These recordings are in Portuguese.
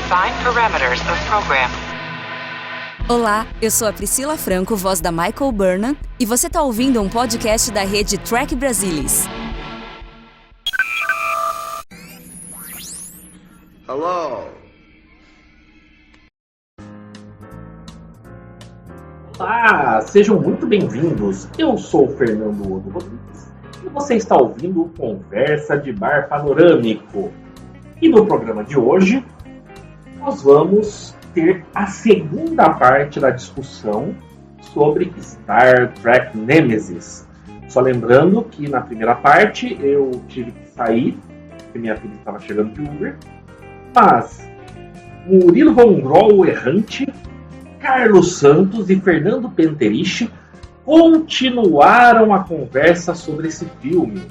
Define parameters of program. Olá, eu sou a Priscila Franco, voz da Michael Burnham, e você está ouvindo um podcast da rede Track Brasilis. Hello. Olá, sejam muito bem-vindos. Eu sou o Fernando Odo Rodrigues e você está ouvindo o Conversa de Bar Panorâmico. E no programa de hoje, nós vamos ter a segunda parte da discussão sobre Star Trek Nemesis. Só lembrando que na primeira parte eu tive que sair, porque minha filha estava chegando de Uber, mas Murilo Von Groll, o Errante, Carlos Santos e Fernando Penteriche continuaram a conversa sobre esse filme.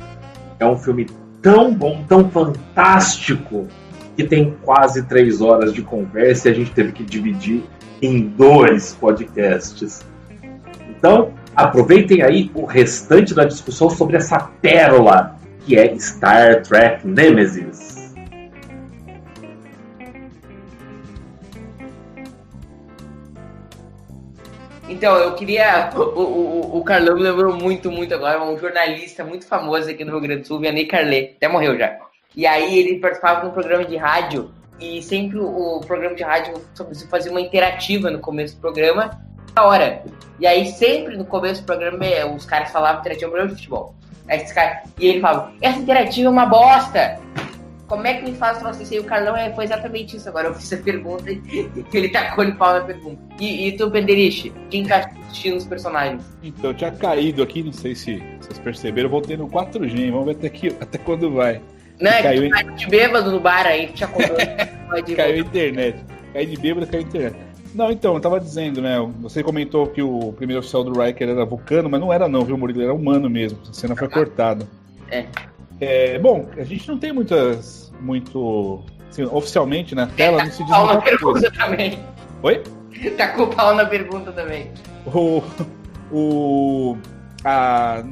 É um filme tão bom, tão fantástico, que tem quase 3 horas de conversa e a gente teve que dividir em 2 podcasts. Então, aproveitem aí o restante da discussão sobre essa pérola que é Star Trek Nemesis. Então, eu queria... O Carlão me lembrou muito agora, um jornalista muito famoso aqui no Rio Grande do Sul, Vianney Carlet, até morreu já. E aí ele participava de um programa de rádio, e sempre o programa de rádio fazia uma interativa no começo do programa, na hora. E aí sempre no começo do programa os caras falavam interativa no programa de futebol. E ele falava, essa interativa é uma bosta! Como é que me faz troço isso aí? O Carlão foi exatamente isso. Agora eu fiz a pergunta e ele tacou-lhe pau na pergunta. E tu, Penderich, quem tá assistindo os personagens? Então, eu tinha caído aqui, não sei se vocês perceberam, eu voltei no 4G, vamos ver até quando vai. Não, caiu que tu de bêbado no bar aí, que te acordou. Caiu a internet. Caiu de bêbado, caiu a internet. Não, então, eu tava dizendo, né, você comentou que o primeiro oficial do Riker era vulcano, mas não era não, viu, Murilo? Era humano mesmo, a cena foi cortada. Bom, a gente não tem muito, assim, oficialmente na tela, não se diz muita coisa. Também. Oi? Tacou pau na pergunta também.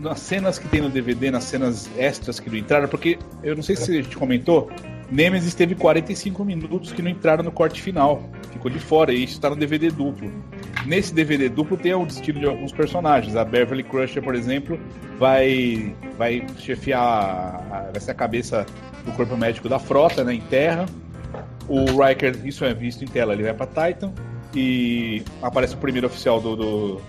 Nas cenas que tem no DVD, nas cenas extras que não entraram, porque eu não sei se a gente comentou, Nemesis teve 45 minutos que não entraram no corte final, ficou de fora, e isso está no DVD duplo. Nesse DVD duplo tem o destino de alguns personagens. A Beverly Crusher, por exemplo, vai chefiar, vai ser a cabeça do corpo médico da frota, né, em terra. O Riker, isso é visto em tela, ele vai para Titan. E aparece o primeiro oficial do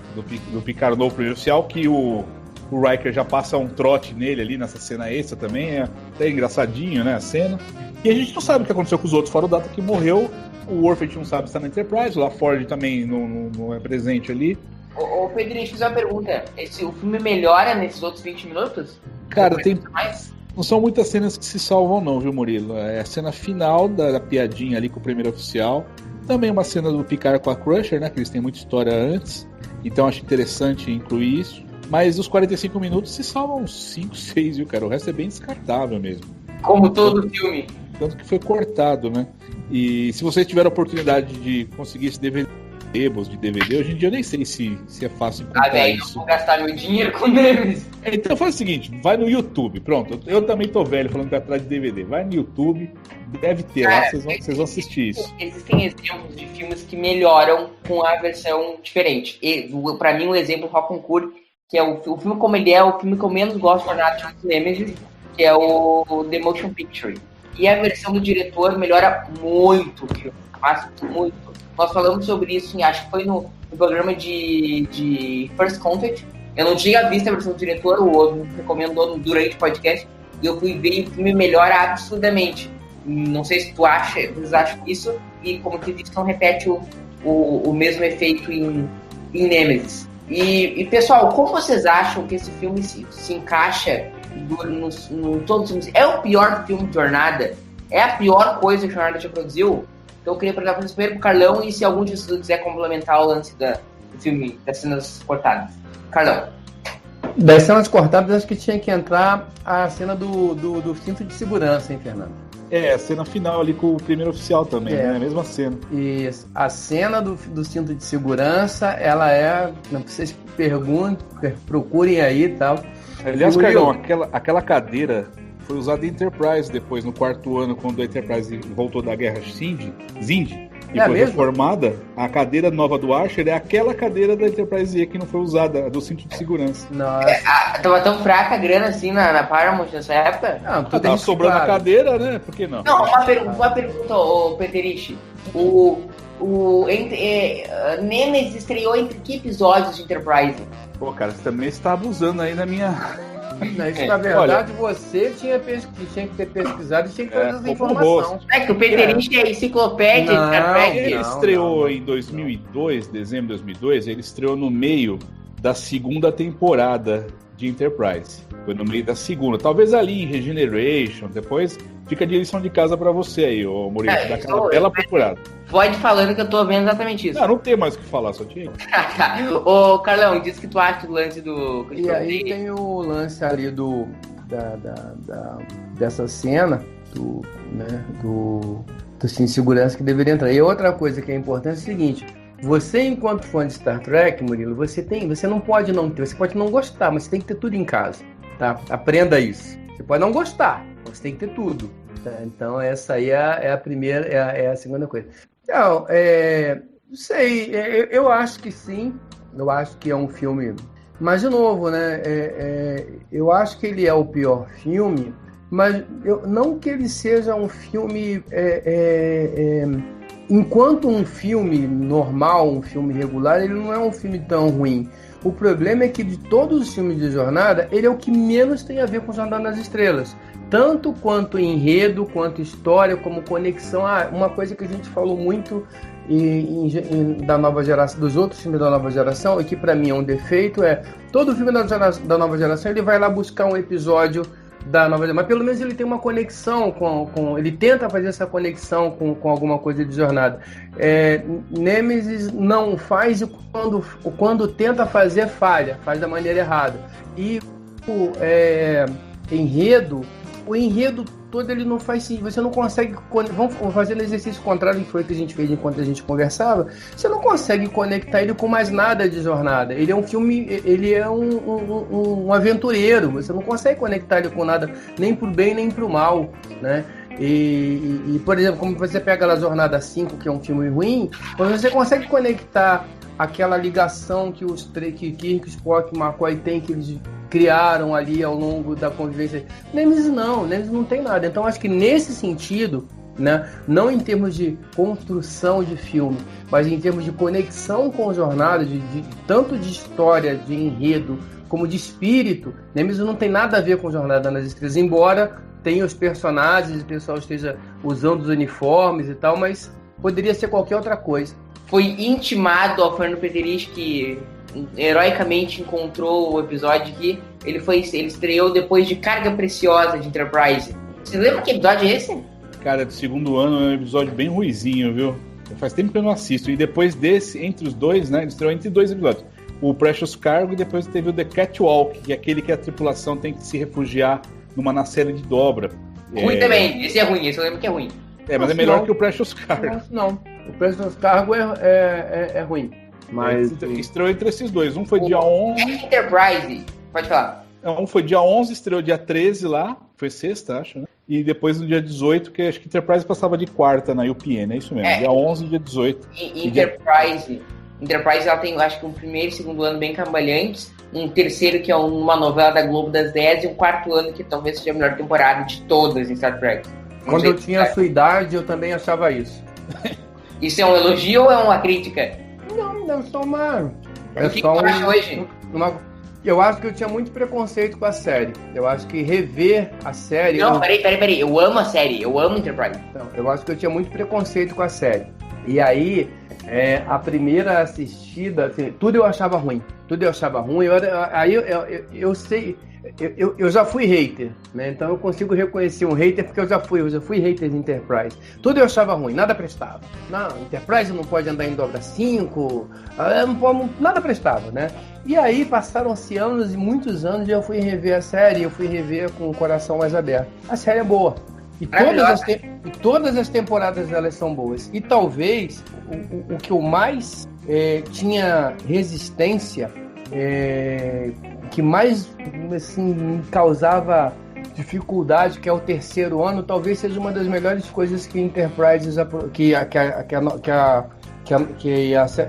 Picard, o novo primeiro oficial, que o Riker já passa um trote nele ali nessa cena extra também. É até engraçadinho, né, a cena. E a gente não sabe o que aconteceu com os outros, fora o Data que morreu. O Worf a gente não sabe se está na Enterprise, o LaForge também não é presente ali. Ô Pedro, deixa eu fazer uma pergunta. O filme melhora nesses outros 20 minutos? Cara, não são muitas cenas que se salvam não, viu, Murilo? É a cena final da piadinha ali com o primeiro oficial. Também uma cena do Picard com a Crusher, né? Que eles têm muita história antes. Então acho interessante incluir isso. Mas os 45 minutos se salvam uns 5, 6, viu, cara? O resto é bem descartável mesmo. Como todo filme. Tanto que foi cortado, né? E se vocês tiverem a oportunidade de conseguir esse DVD, de DVD, hoje em dia eu nem sei se é fácil encontrar isso. Eu vou gastar meu dinheiro com eles. Então faz o seguinte, vai no YouTube, pronto. Eu também tô velho falando que atrás de DVD. Vai no YouTube, deve ter lá, vocês vão assistir isso. Existem exemplos de filmes que melhoram com a versão diferente. Pra mim, um exemplo, Rockoncourt, que é o filme como ele é, o filme que eu menos gosto de Jornada de Nemesis, que é o The Motion Picture. E a versão do diretor melhora muito o filme, mas muito. Nós falamos sobre isso, acho que foi no programa de First Contact. Eu não tinha visto a versão do diretor, o outro recomendou durante o podcast, e eu fui ver e o filme melhora absurdamente. Não sei se vocês acham isso, e como tu disse, não repete o mesmo efeito em Nemesis. E pessoal, como vocês acham que esse filme se encaixa em todos os filmes? É o pior filme de Jornada? É a pior coisa que a Jornada já produziu? Então eu queria perguntar para vocês primeiro pro Carlão, e se algum de vocês quiser complementar o lance do filme, das cenas cortadas. Carlão. Das cenas cortadas, acho que tinha que entrar a cena do cinto de segurança, hein, Fernando? A cena final ali com o primeiro oficial também, né? A mesma cena. Isso. A cena do cinto de segurança, ela é... Não vocês perguntem, procurem aí e tal. Aliás, Carlão, aquela cadeira foi usado em Enterprise depois, no 4º ano, quando a Enterprise voltou da guerra Zindi, e foi reformada. A cadeira nova do Archer é aquela cadeira da Enterprise E que não foi usada, a do cinto de segurança. Nossa. Tava tão fraca a grana assim na Paramount nessa época? Não, tudo Tava sobrando a cadeira, né? Por que não? Não, uma pergunta, ô Peterich. Nemesis estreou entre que episódios de Enterprise? Pô, cara, você também está abusando aí da minha... Não, isso, na verdade, você tinha que ter pesquisado e tinha que ter essa informação. É que o Peterich é enciclopédia de Star Trek. Ele estreou em 2002, dezembro de 2002, ele estreou no meio da 2ª temporada de Enterprise. Foi no meio da 2ª. Talvez ali em Regeneration, depois fica de lição de casa pra você aí, ô Murilo, dá aquela bela procurada. Pode falando que eu tô vendo exatamente isso. Não tem mais o que falar, só tinha. Ô, Carlão, diz que tu acha do lance do... E aí tem o lance ali dessa cena do cinto de segurança que deveria entrar. E outra coisa que é importante é o seguinte: você, enquanto fã de Star Trek, Murilo, você não pode não ter, você pode não gostar, mas você tem que ter tudo em casa, tá? Aprenda isso. Você pode não gostar, mas você tem que ter tudo. Tá? Então essa aí é a primeira, é a segunda coisa. Então, não sei, eu acho que sim, eu acho que é um filme, mas de novo, né, eu acho que ele é o pior filme, mas não que ele seja um filme, enquanto um filme normal, um filme regular, ele não é um filme tão ruim. O problema é que de todos os filmes de jornada, ele é o que menos tem a ver com Jornada nas Estrelas. Tanto quanto enredo, quanto história, como conexão. Uma coisa que a gente falou muito da nova geração, dos outros filmes da nova geração, e que para mim é um defeito, todo filme da nova geração ele vai lá buscar um episódio da nova geração, mas pelo menos ele tem uma conexão com ele tenta fazer essa conexão com alguma coisa de jornada. Nemesis não faz, e quando tenta fazer, falha, faz da maneira errada. E o enredo todo ele não faz sentido. Você não consegue. Vamos fazer o exercício contrário que foi o que a gente fez enquanto a gente conversava. Você não consegue conectar ele com mais nada de jornada. Ele é um filme, ele é um aventureiro. Você não consegue conectar ele com nada, nem pro bem nem pro mal, né? E por exemplo, como você pega a Jornada 5, que é um filme ruim, você consegue conectar aquela ligação que Kirk, Spock e McCoy têm, que eles criaram ali ao longo da convivência. Nemesis não tem nada. Então acho que nesse sentido, né, não em termos de construção de filme, mas em termos de conexão com jornada, tanto de história, de enredo, como de espírito, Nemesis não tem nada a ver com Jornada nas Estrelas, embora tenha os personagens, o pessoal esteja usando os uniformes e tal, mas poderia ser qualquer outra coisa. Foi intimado ao Fernando Peterich, que heroicamente encontrou o episódio que ele estreou depois de Carga Preciosa de Enterprise. Você lembra que episódio é esse? Cara, do 2º ano é um episódio bem ruizinho, viu? Faz tempo que eu não assisto. E depois desse, entre os dois, né? Ele estreou entre 2 episódios. O Precious Cargo, e depois teve o The Catwalk, que é aquele que a tripulação tem que se refugiar numa nacelle de dobra. Ruim também, esse é ruim, esse eu lembro que é ruim. Mas é melhor que o Precious Cargo. Não, o Precious Cargo é ruim. Mas estreou entre esses dois. Um foi dia 11. Enterprise, pode falar. Um foi dia 11, estreou dia 13 lá. Foi sexta, acho, né? E depois no dia 18, que acho que Enterprise passava de quarta na UPN, é isso mesmo. Dia 11 e dia 18. Enterprise ela tem, acho que um primeiro e segundo ano bem cambalhantes, um terceiro que é uma novela da Globo das 10 e um quarto ano que talvez seja a melhor temporada de todas em Star Trek. Quando eu tinha a sua idade, eu também achava isso. Isso é um elogio ou é uma crítica? Não, é só uma... O que tu acha hoje? Eu acho que eu tinha muito preconceito com a série. Eu acho que rever a série... Não, peraí. Eu amo a série. Eu amo Enterprise. Então, eu acho que eu tinha muito preconceito com a série. E aí, a primeira assistida... Assim, tudo eu achava ruim. Eu sei... Eu já fui hater, né? Então eu consigo reconhecer um hater porque eu já fui hater de Enterprise. Tudo eu achava ruim, nada prestava. Não, Enterprise não pode andar em dobra 5, nada prestava, né? E aí passaram-se anos e muitos anos e eu fui rever a série, eu fui rever com o coração mais aberto. A série é boa. E todas as temporadas delas são boas. E talvez o que eu mais tinha resistência, que mais assim, me causava dificuldade, que é o terceiro ano, talvez seja uma das melhores coisas que Enterprise,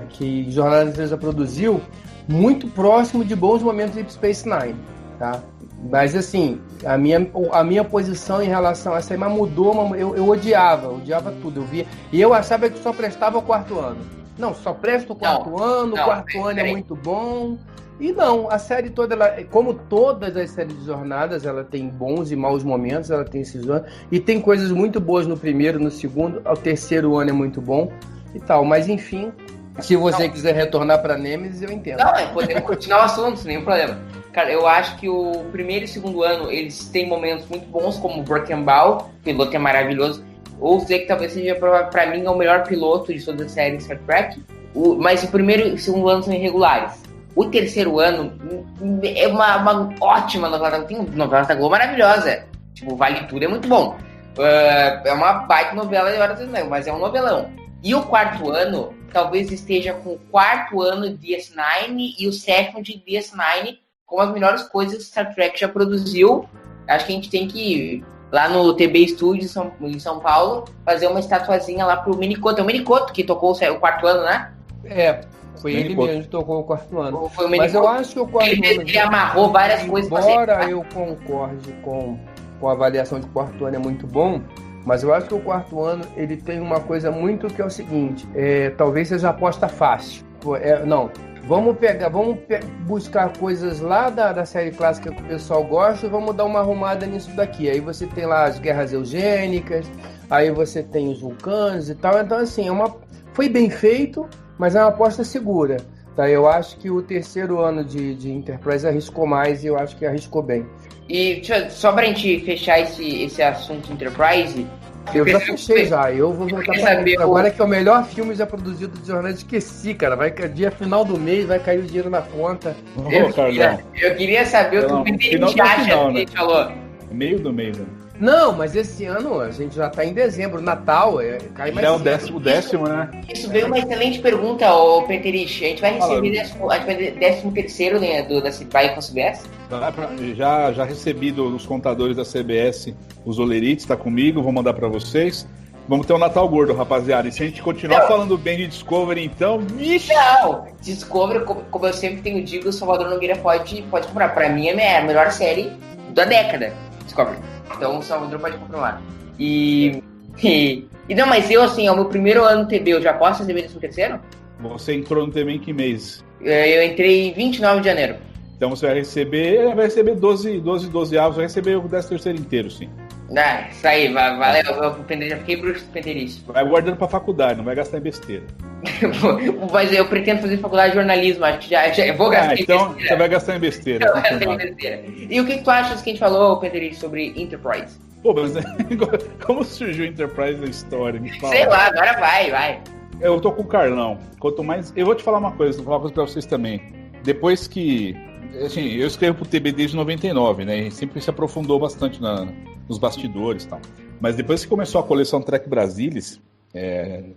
que Jornada nas Estrelas produziu, muito próximo de bons momentos de Deep Space Nine, tá? Mas assim, a minha posição em relação a essa aí mudou, eu odiava tudo, eu via, e eu achava que só prestava o quarto ano. Não, só presta o quarto ano, o quarto ano é muito bom. E não, a série toda, como todas as séries de jornadas, ela tem bons e maus momentos, ela tem esses anos, e tem coisas muito boas no primeiro, no segundo, o terceiro ano é muito bom e tal, mas enfim, se você quiser retornar para Nemesis, eu entendo. Não, podemos continuar o assunto, sem nenhum problema. Cara, eu acho que o primeiro e segundo ano, eles têm momentos muito bons, como o Breaking Ball, o piloto é maravilhoso, ou dizer que talvez seja, pra mim, é o melhor piloto de toda a série Star Trek, mas o primeiro e o segundo ano são irregulares. O terceiro ano é uma ótima novela, tem novela da Globo maravilhosa, tipo, Vale Tudo é muito bom, é uma baita novela de horas, mas é um novelão. E o quarto ano, talvez esteja com o quarto ano de DS9 e o sétimo de DS9 como as melhores coisas que Star Trek já produziu. Acho que a gente tem que lá no TB Studios em São Paulo, fazer uma estatuazinha lá pro Minicoto. É o Minicoto que tocou o quarto ano, né? Foi ele mesmo que tocou o quarto ano. Foi o Mas eu acho que o quarto ano... Ele amarrou várias coisas pra Embora eu concorde com a avaliação de quarto ano é muito bom, mas eu acho que o quarto ano ele tem uma coisa muito que é o seguinte, talvez seja aposta fácil. Vamos buscar coisas lá da série clássica que o pessoal gosta e vamos dar uma arrumada nisso daqui. Aí você tem lá as guerras eugênicas, aí você tem os vulcanos e tal. Então, assim, foi bem feito, mas é uma aposta segura. Tá? Eu acho que o terceiro ano de Enterprise arriscou mais e eu acho que arriscou bem. E só pra gente fechar esse assunto Enterprise... Eu já fechei já, eu vou voltar pra agora que é o melhor filme já produzido de jornada. Esqueci, cara, dia final do mês, vai cair o dinheiro na conta. Eu queria saber o que o Pedrinho acha do que ele falou. Meio do mês, né? Não, mas esse ano a gente já tá em dezembro, Natal, cai mais cedo. É o décimo, né? Isso veio uma excelente pergunta, ô Peterich. A gente vai receber 13º, né, da CBS com a CBS? Já recebi dos contadores da CBS os olerites, tá comigo, vou mandar pra vocês. Vamos ter um Natal gordo, rapaziada. E se a gente continuar falando bem de Discovery, então... Não! Discovery, como eu sempre tenho dito, o Salvador Nogueira pode comprar. Pra mim é a melhor série da década, Discovery. Então o Salvador pode comprovar. Não, mas eu, assim, é o meu primeiro ano no TB, eu já posso receber 13º? Você entrou no TB em que mês? Eu entrei em 29 de janeiro. Então você vai receber 12 avos, vai receber o 13º inteiro, sim. Isso aí, valeu, eu já fiquei bruxo do Penterício. Vai guardando pra faculdade, não vai gastar em besteira. Mas eu pretendo fazer faculdade de jornalismo, acho que já vou gastar em besteira. Então você vai gastar em besteira. E o que tu achas que a gente falou, Penterício, sobre Enterprise? Pô, mas como surgiu Enterprise na história? Me fala. Sei lá, agora vai. Eu tô com o Carlão. Quanto mais... Eu vou te falar uma coisa, vou falar uma coisa pra vocês também. Depois que... Assim, eu escrevo pro TB desde 99, né? A gente sempre se aprofundou bastante nos bastidores e tal. Mas depois que começou a coleção Trek Brasilis,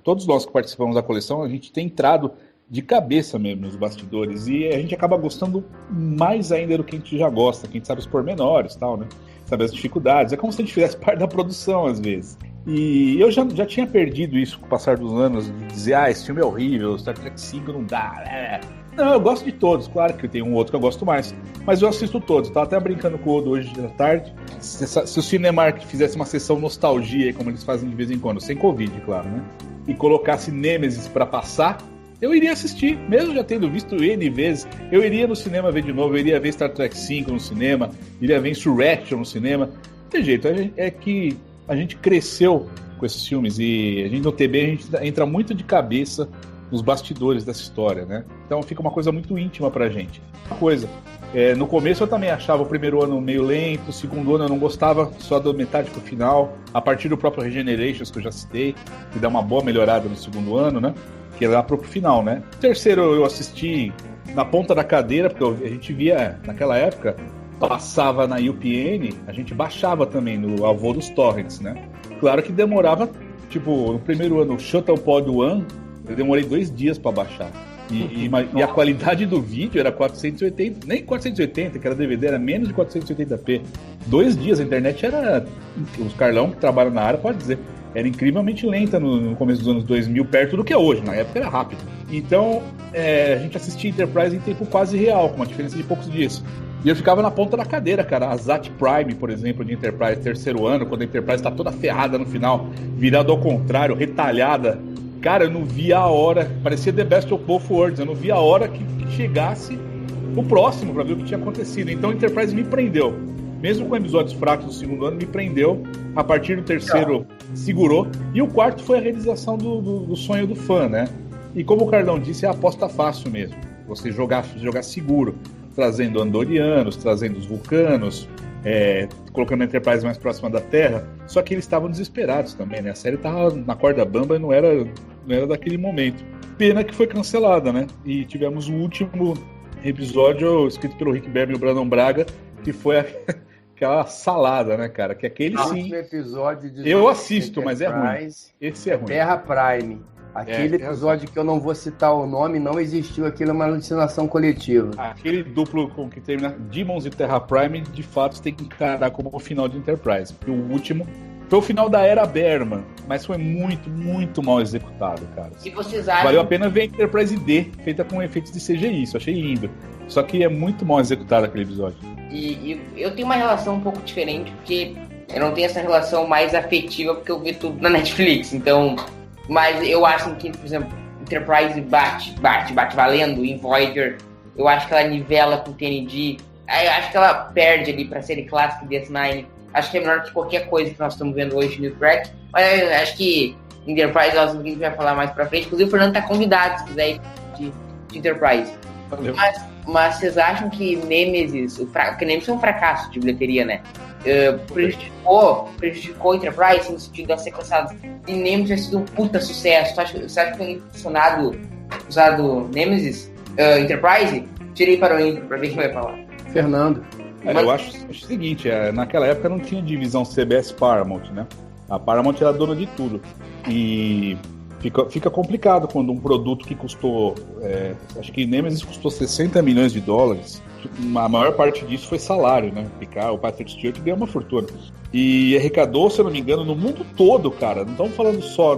todos nós que participamos da coleção, a gente tem entrado de cabeça mesmo nos bastidores. E a gente acaba gostando mais ainda do que a gente já gosta, que a gente sabe os pormenores e tal, né? Sabe as dificuldades. É como se a gente fizesse parte da produção, às vezes. E eu já tinha perdido isso com o passar dos anos, de dizer, esse filme é horrível, Star Trek 5 não dá, Não, eu gosto de todos, claro que tem um outro que eu gosto mais, mas eu assisto todos. Eu tava até brincando com o Odo hoje à tarde. Se o Cinemark fizesse uma sessão nostalgia, como eles fazem de vez em quando, sem Covid, claro, né? E colocasse Nemesis pra passar, eu iria assistir, mesmo já tendo visto N vezes. Eu iria no cinema ver de novo, eu iria ver Star Trek 5 no cinema, iria ver Insurrection no cinema. Não tem jeito, é que a gente cresceu com esses filmes e a gente no TB a gente entra muito de cabeça nos bastidores dessa história, né? Então fica uma coisa muito íntima pra gente. Uma coisa, no começo eu também achava o primeiro ano meio lento, o segundo ano eu não gostava, só da metade pro final, a partir do próprio Regenerations, que eu já citei, que dá uma boa melhorada no segundo ano, né? Que é lá pro final, né? O terceiro eu assisti na ponta da cadeira, porque a gente via, naquela época, passava na UPN, a gente baixava também no avô dos torrents, né? Claro que demorava, tipo, no primeiro ano, o Shuttlepod One, eu demorei 2 dias pra baixar. E a qualidade do vídeo era 480, nem 480, que era DVD, era menos de 480p. 2 dias, a internet era... Os Carlão, que trabalham na área, pode dizer, era incrivelmente lenta no começo dos anos 2000, perto do que é hoje. Na época era rápido. Então, a gente assistia Enterprise em tempo quase real, com uma diferença de poucos dias. E eu ficava na ponta da cadeira, cara. A Zat Prime, por exemplo, de Enterprise, 3º ano, quando a Enterprise tá toda ferrada no final, virada ao contrário, retalhada. Cara, eu não via a hora, parecia The Best of Both Worlds, eu não via a hora que chegasse o próximo pra ver o que tinha acontecido. Então Enterprise me prendeu. Mesmo com episódios fracos do 2º ano, me prendeu. A partir do 3º, segurou. E o 4º foi a realização do sonho do fã, né? E como o Carlão disse, é a aposta fácil mesmo. Você jogar seguro, trazendo andorianos, trazendo os vulcanos, colocando a Enterprise mais próxima da Terra. Só que eles estavam desesperados também, né? A série tava na corda bamba e não era daquele momento. Pena que foi cancelada, né? E tivemos o último episódio escrito pelo Rick Berman e o Brandon Braga, que foi aquela salada, né, cara? Que aquele sim... episódio de eu assisto, mas é ruim. Esse é ruim. Terra Prime. Aquele episódio que eu não vou citar o nome, não existiu, aquilo é uma alucinação coletiva. Aquele duplo com que termina Demons e Terra Prime, de fato, tem que encarar como o final de Enterprise. Porque o último foi o final da era Berman, mas foi muito, muito mal executado, cara. E vocês acham... Valeu a pena ver a Enterprise D, feita com efeitos de CGI, isso achei lindo. Só que é muito mal executado aquele episódio. E eu tenho uma relação um pouco diferente, porque eu não tenho essa relação mais afetiva, porque eu vi tudo na Netflix, então... Mas eu acho que, por exemplo, Enterprise bate valendo em Voyager. Eu acho que ela nivela com TNG. Eu acho que ela perde ali pra série clássica de DS9. Acho que é melhor que qualquer coisa que nós estamos vendo hoje no Trek. Mas eu acho que Enterprise é algo que a gente vai falar mais pra frente. Inclusive o Fernando tá convidado, se quiser ir de Enterprise. Valeu. Mas vocês acham que Nemesis... Porque Nemesis é um fracasso de bilheteria, né? Prejudicou Enterprise no sentido de ser cansado. E Nemesis tem sido um puta sucesso. Você acha que foi usado Nemesis? Enterprise? Tirei para o intro pra ver quem vai falar. Fernando. Eu acho o seguinte, naquela época não tinha divisão CBS Paramount, né? A Paramount era dona de tudo. E fica complicado quando um produto que custou... acho que Nemesis custou $60 milhões. A maior parte disso foi salário, né? O Patrick Stewart ganhou uma fortuna. E arrecadou, se eu não me engano, no mundo todo, cara. Não estamos falando só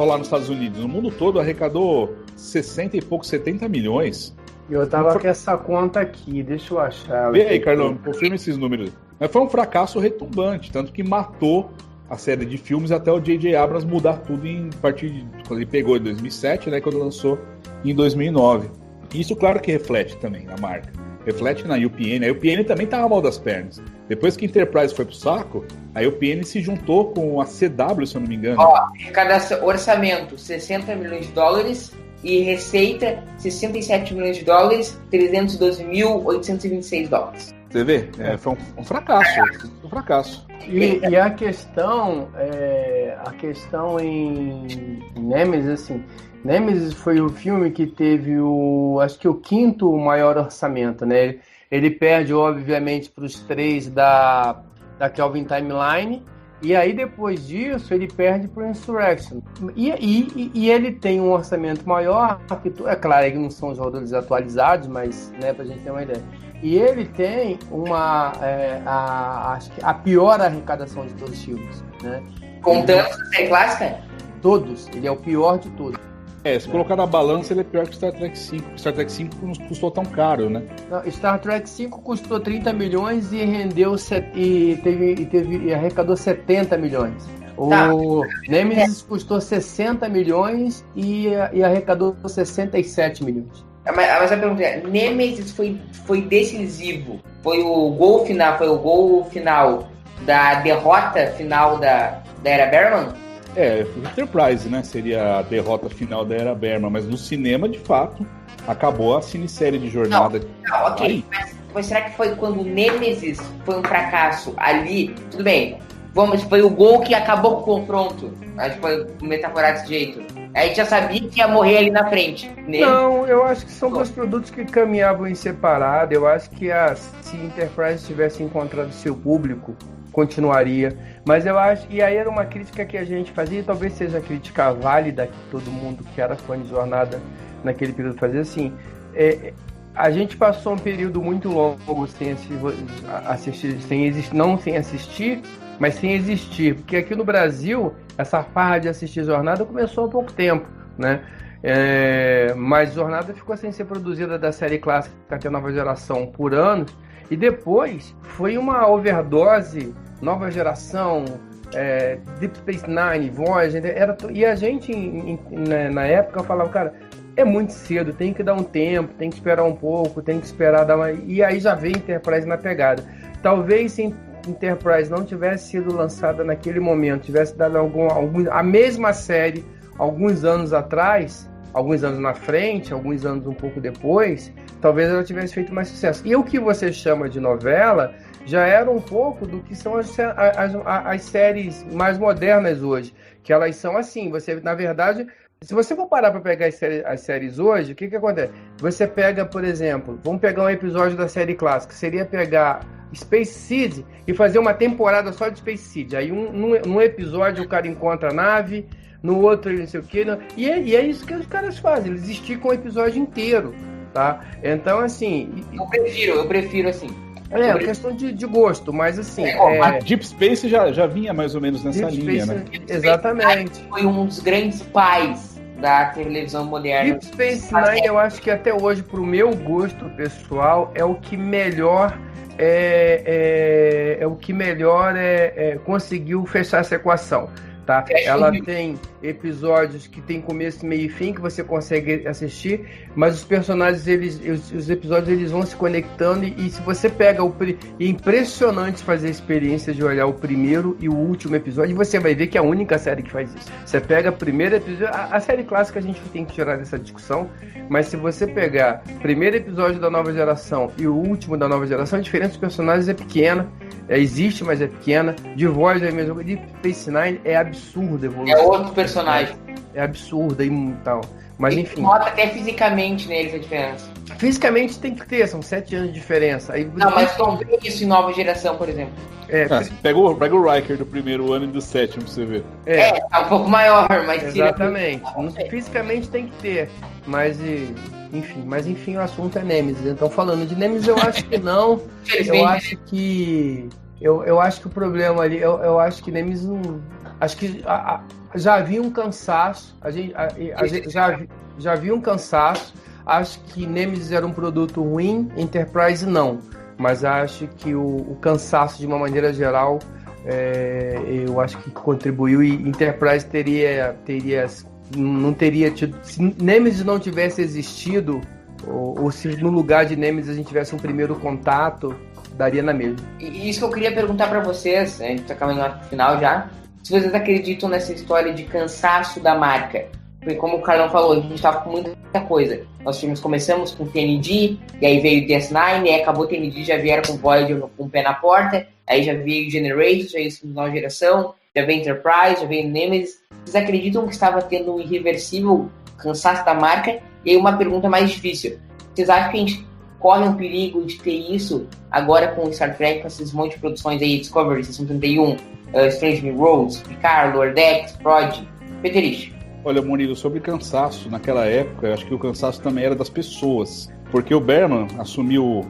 lá nos Estados Unidos. No mundo todo arrecadou 60 e pouco, 70 milhões. Eu tava com essa conta aqui, deixa eu achar. Vê aí, Carlão, confirma esses números. Mas foi um fracasso retumbante, tanto que matou a série de filmes até o J.J. Abrams mudar tudo a partir de quando ele pegou em 2007, né? Quando lançou em 2009. Isso, claro que reflete também na marca. Reflete na UPN. A UPN também estava mal das pernas. Depois que a Enterprise foi pro saco, a UPN se juntou com a CW, se eu não me engano. Cada orçamento, $60 milhões. E receita, $67 milhões, $312.826. Você vê? Foi um fracasso. Um fracasso. E a questão em Nemesis, assim... Nemesis foi o filme que teve acho que o 5º maior orçamento, né? Ele perde, obviamente, para os 3 da Kelvin Timeline, e aí depois disso ele perde para o Insurrection. E ele tem um orçamento maior, é claro que não são os rodeios atualizados, mas né, para a gente ter uma ideia. E ele tem acho que a pior arrecadação de todos os filmes, né? Contando a série clássica? Todos, ele é o pior de todos. Se colocar na balança, ele é pior que Star Trek V. Star Trek V não custou tão caro, né? Não, Star Trek V custou 30 milhões e rendeu e arrecadou 70 milhões. O Nemesis custou 60 milhões e arrecadou 67 milhões. Mas a pergunta é, Nemesis foi decisivo? Foi o gol final da derrota final da era Berman? Enterprise, né? Seria a derrota final da era Berman, mas no cinema, de fato, acabou a cinesérie de jornada. Não, ok. Mas será que foi quando o Nemesis foi um fracasso ali? Tudo bem. Foi o gol que acabou com o confronto. Acho que foi metaforado desse jeito. A gente já sabia que ia morrer ali na frente. Não, eu acho que são dois produtos que caminhavam em separado. Eu acho que se Enterprise tivesse encontrado seu público continuaria. Mas eu acho, e aí era uma crítica que a gente fazia, e talvez seja a crítica válida que todo mundo que era fã de Jornada naquele período fazia, assim, a gente passou um período muito longo sem assistir, não sem assistir, mas sem existir, porque aqui no Brasil, essa farra de assistir Jornada começou há pouco tempo, né? Mas Jornada ficou sem ser produzida da série clássica até a Nova Geração por anos, e depois foi uma overdose, Nova Geração, Deep Space Nine, Voyager, e a gente na época falava, cara, é muito cedo, tem que dar um tempo, tem que esperar um pouco, tem que esperar dar uma... E aí já veio Enterprise na pegada. Talvez se Enterprise não tivesse sido lançada naquele momento, tivesse dado a mesma série alguns anos atrás, alguns anos na frente, alguns anos um pouco depois, talvez ela tivesse feito mais sucesso. E o que você chama de novela já era um pouco do que são as séries mais modernas hoje, que elas são assim, você, na verdade... Se você for parar para pegar as séries hoje, o que acontece? Você pega, por exemplo, vamos pegar um episódio da série clássica, seria pegar Space Seed e fazer uma temporada só de Space Seed. Aí num episódio o cara encontra a nave, no outro ele não sei o quê. E é isso que os caras fazem, eles esticam o episódio inteiro, tá? Então, assim... Eu prefiro assim. É uma questão de gosto, mas assim... Deep Space já vinha mais ou menos nessa linha, né? Exatamente. Foi um dos grandes pais da televisão moderna. Deep Space Nine, eu acho que até hoje, pro meu gosto pessoal, é o que melhor conseguiu fechar essa equação. Tá? Ela tem episódios que tem começo, meio e fim, que você consegue assistir, mas os personagens, os episódios, eles vão se conectando, e se você pega é impressionante fazer a experiência de olhar o primeiro e o último episódio, e você vai ver que é a única série que faz isso. Você pega o primeiro episódio, a série clássica a gente tem que tirar dessa discussão, mas se você pegar o primeiro episódio da Nova Geração e o último da Nova Geração, a diferença dos personagens é pequena, existe, mas é pequena. De voz é a mesma coisa. De Space Nine é absurda a evolução. É outro personagem. É absurda e tal. Mas enfim. Nota até fisicamente neles a diferença. Fisicamente tem que ter, são 7 anos de diferença. Aí, não, mas não vê isso em Nova Geração, por exemplo. Pega o Riker do primeiro ano e do sétimo pra você ver. Tá um pouco maior, mas... Exatamente. Fisicamente tem que ter. Mas enfim, o assunto é Nemesis. Então, falando de Nemesis, eu acho que não. Eu acho que o problema ali, eu acho que Nemesis não... Acho que já havia um cansaço, já havia um cansaço. Acho que Nemesis era um produto ruim, Enterprise não. Mas acho que o cansaço, de uma maneira geral, eu acho que contribuiu, e Enterprise não teria tido... Se Nemesis não tivesse existido, ou se no lugar de Nemesis a gente tivesse um primeiro contato, daria na mesma. E isso que eu queria perguntar para vocês, a gente tá caminhando no final já, se vocês acreditam nessa história de cansaço da marca. Porque como o Carlão falou, a gente tava com muita coisa. Nós começamos com TNG, e aí veio DS9, e aí acabou TNG, já vieram com Voyager com o pé na porta, aí já veio Generations, já veio Nova Geração, já veio Enterprise, já veio Nemesis. Vocês acreditam que estava tendo um irreversível cansaço da marca? E aí uma pergunta mais difícil. Vocês acham que a gente corre um perigo de ter isso agora com Star Trek, com esses monte de produções aí, Discovery, Season 31, Strange New Worlds, Picard, Lower Decks, Prod, Peterich? Olha, Murilo, sobre cansaço, naquela época, eu acho que o cansaço também era das pessoas. Porque o Berman assumiu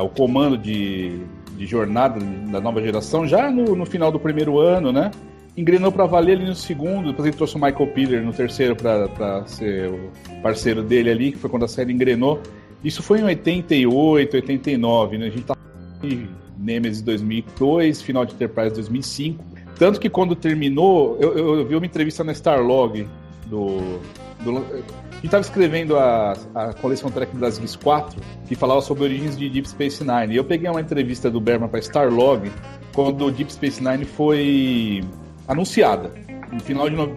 o comando de jornada da Nova Geração já no final do primeiro ano, né? Engrenou para valer ali no segundo, depois ele trouxe o Michael Piller no terceiro para ser o parceiro dele ali, que foi quando a série engrenou. Isso foi em 88, 89, né? A gente tá em Nemesis 2002, final de Enterprise 2005. Tanto que quando terminou, eu vi uma entrevista na Starlog a gente estava escrevendo a coleção Trek Brasilis 4, que falava sobre origens de Deep Space Nine. E eu peguei uma entrevista do Berman para Starlog quando o Deep Space Nine foi anunciada.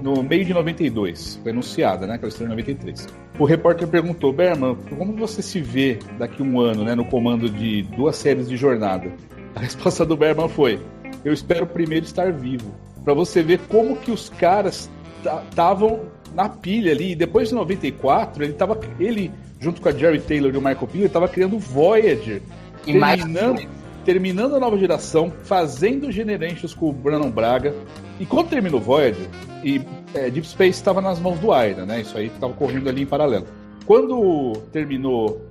No meio de 92. Foi anunciada, né? Que ela estreou em 93. O repórter perguntou: Berman, como você se vê daqui a um ano, né? No comando de 2 séries de jornada? A resposta do Berman foi: eu espero primeiro estar vivo. Pra você ver como que os caras estavam na pilha ali. E depois de 94, ele junto com a Jerry Taylor e o Michael Piller, estava criando Voyager. terminando a nova geração, fazendo Generations com o Brannon Braga. E quando terminou Voyager, Deep Space estava nas mãos do Aira, né? Isso aí estava correndo ali em paralelo. Quando terminou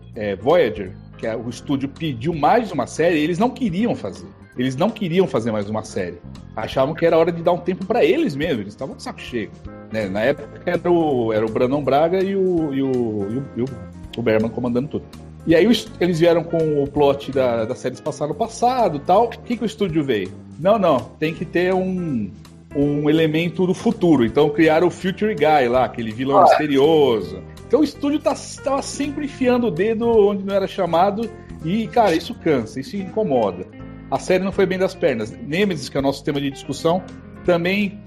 Voyager, que o estúdio pediu mais uma série, eles não queriam fazer. Eles não queriam fazer mais uma série. Achavam que era hora de dar um tempo para eles mesmos. Eles estavam de saco cheio. Né? Na época era o Brannon Braga e o Berman comandando tudo. E aí eles vieram com o plot da série Espaçar no Passado e tal. O que o estúdio veio? Não, tem que ter um elemento do futuro. Então criaram o Future Guy lá, aquele vilão misterioso. Então o estúdio estava sempre enfiando o dedo onde não era chamado. E, cara, isso cansa, isso incomoda. A série não foi bem das pernas. Nemesis, que é o nosso tema de discussão, também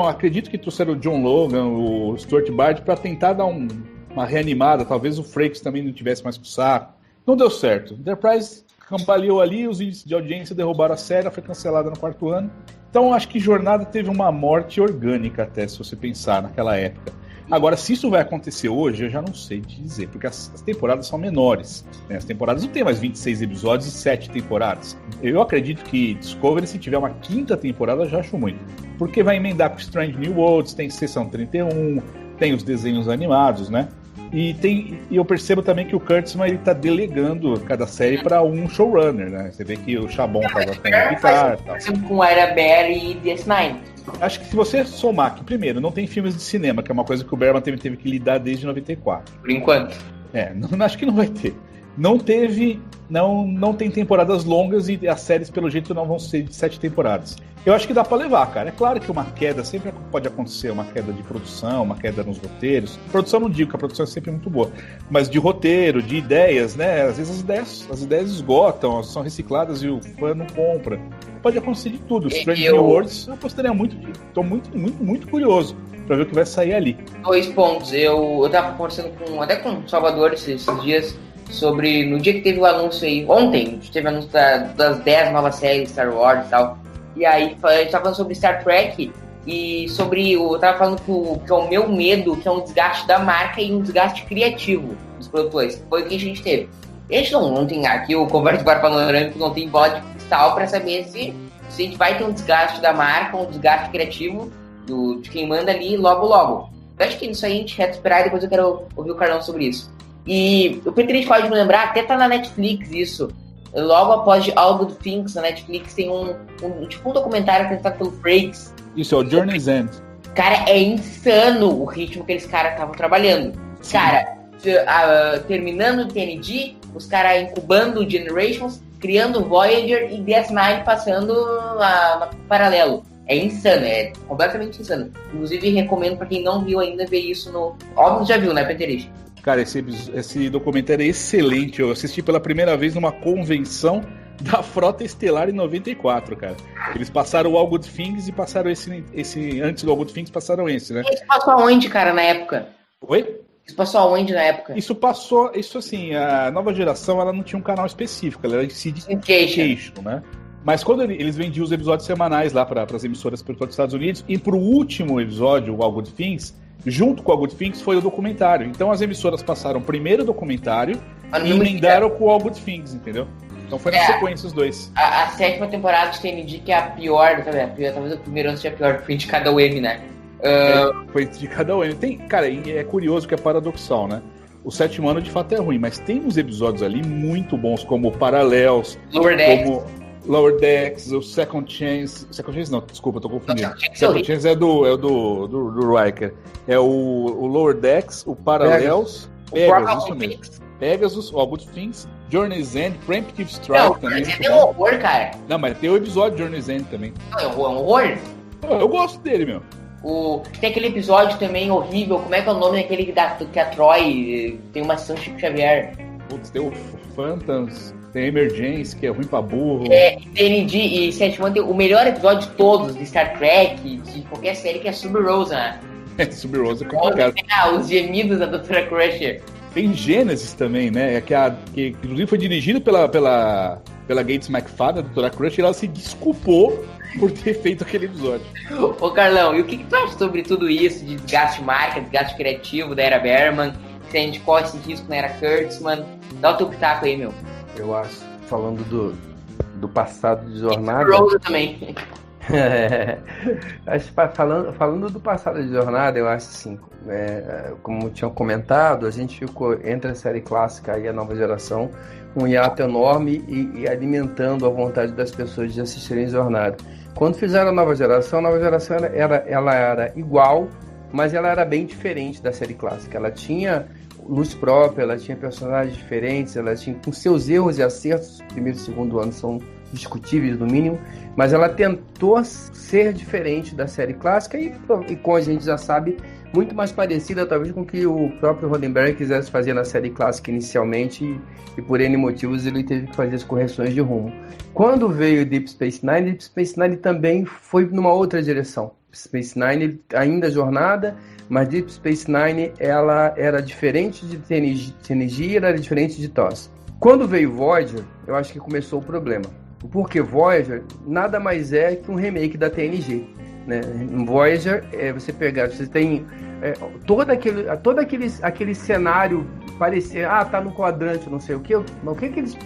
acredito que trouxeram o John Logan, o Stuart Bard, para tentar dar uma reanimada. Talvez o Frakes também não tivesse mais com o saco. Não deu certo. Enterprise cambaleou ali, os índices de audiência derrubaram a série, ela foi cancelada no 4º ano. Então acho que Jornada teve uma morte orgânica até, se você pensar naquela época. Agora, se isso vai acontecer hoje, eu já não sei te dizer, porque as temporadas são menores. Né? As temporadas não tem mais 26 episódios e 7 temporadas. Eu acredito que Discovery, se tiver uma 5ª temporada, já acho muito. Porque vai emendar com Strange New Worlds, tem Sessão 31, tem os desenhos animados, né? E eu percebo também que o Kurtzman, ele tá delegando cada série para um showrunner, né? Você vê que o Chabon tava com o Picard e tal. Com Ira Bear e DS9. Acho que se você somar que, primeiro, não tem filmes de cinema, que é uma coisa que o Berman teve que lidar desde 94. Por enquanto. Acho que não vai ter. Não tem temporadas longas e as séries, pelo jeito, não vão ser de 7 temporadas. Eu acho que dá pra levar, cara. É claro que uma queda sempre pode acontecer, uma queda de produção, uma queda nos roteiros. Produção não digo, que a produção é sempre muito boa. Mas de roteiro, de ideias, né? Às vezes as ideias esgotam, são recicladas e o fã não compra. Pode acontecer de tudo. Strange New Worlds, eu apostaria muito. Tô muito curioso pra ver o que vai sair ali. 2 pontos. Eu tava conversando até com o Salvador esses dias sobre, no dia que teve o anúncio aí, ontem, a gente teve o anúncio das 10 novas séries Star Wars e tal. E aí a gente tava falando sobre Star Trek e sobre, eu tava falando que é o meu medo, que é um desgaste da marca e um desgaste criativo dos produtores. Foi o que a gente teve. A gente não tem aqui o Conversa de Bar Panorâmico, não tem bola de cristal pra saber se a gente vai ter um desgaste da marca, um desgaste criativo de quem manda ali logo. Eu acho que isso aí a gente quer esperar e depois eu quero ouvir o Carlão sobre isso. E o que a gente pode me lembrar, até tá na Netflix isso. Logo após de All Good Things, na Netflix tem um documentário apresentado pelo Frakes. Isso, é o Journey's End. Cara, é insano o ritmo que eles caras estavam trabalhando. Sim. Cara, terminando o TNG, os caras incubando o Generations, criando Voyager e DS9 passando paralelo. É insano, é completamente insano. Inclusive, recomendo pra quem não viu ainda ver isso no... Óbvio já viu, né, Peterich? Cara, esse documentário é excelente. Eu assisti pela primeira vez numa convenção da Frota Estelar em 94, cara. Eles passaram o All Good Things e passaram esse antes do All Good Things, passaram esse, né? Isso passou aonde, cara, na época? Oi? Isso passou aonde na época? Isso assim, a nova geração, ela não tinha um canal específico, ela era de syndication, né? Mas quando eles vendiam os episódios semanais lá para as emissoras por todos os Estados Unidos, e pro último episódio, o All Good Things, junto com o All Good Things foi o documentário. Então as emissoras passaram primeiro o documentário e emendaram com o All Good Things, entendeu? Então foi na sequência os dois. A 7ª temporada de TNG, que é a pior, talvez o primeiro ano seja pior, foi indicado ao Emmy, né? Foi indicado ao Emmy. Cara, é curioso que é paradoxal, né? O 7º ano de fato é ruim, mas tem uns episódios ali muito bons, como Parallels, Lower Decks, o Second Chance não, desculpa, tô confundindo. Second Chance é do Riker. É o Lower Decks, o Parallels, Pegasus, isso mesmo. Pegasus, All Good Things, Journey's End, Preemptive Strike também. Mas é um horror, cara. Não, mas tem o episódio Journey's End também. Não, é um horror? Eu gosto dele, meu. Tem aquele episódio também horrível, como é que é o nome daquele que a Troy tem uma sessão Chico Xavier? Putz, tem o Phantoms, tem Emergence, que é ruim pra burro. TNG e 7º ano tem o melhor episódio de todos, de Star Trek, de qualquer série, que é Sub Rosa, né? Sub Rosa é complicado. Os gemidos da Dra. Crusher. Tem Gênesis também, né? Que inclusive foi dirigido pela Gates McFadden, a Dra. Crusher, e ela se desculpou por ter feito aquele episódio. Ô Carlão, e o que tu acha sobre tudo isso, de desgaste de marca, desgaste criativo da era Berman, se a gente corre esse risco na era Kurtzman? Dá o teu pitaco aí, meu. Eu acho, falando do passado de Jornada. Rosa também. Falando do passado de Jornada, eu acho assim, como tinham comentado, a gente ficou entre a série clássica e a nova geração, um hiato enorme e alimentando a vontade das pessoas de assistirem Jornada. Quando fizeram a nova geração ela era igual, mas ela era bem diferente da série clássica. Ela tinha luz própria, ela tinha personagens diferentes, ela tinha, com seus erros e acertos, o primeiro e segundo ano são discutíveis no mínimo, mas ela tentou ser diferente da série clássica e como a gente já sabe, muito mais parecida talvez com o que o próprio Roddenberry quisesse fazer na série clássica inicialmente e por N motivos ele teve que fazer as correções de rumo. Quando veio Deep Space Nine também foi numa outra direção. Space Nine ainda Jornada, mas Deep Space Nine ela era diferente de TNG, era diferente de TOS. Quando veio Voyager, eu acho que começou o problema. Porque Voyager nada mais é que um remake da TNG. Né? Voyager, você tem todo aquele cenário parecer, tá no quadrante, não sei o quê. Mas o que eles...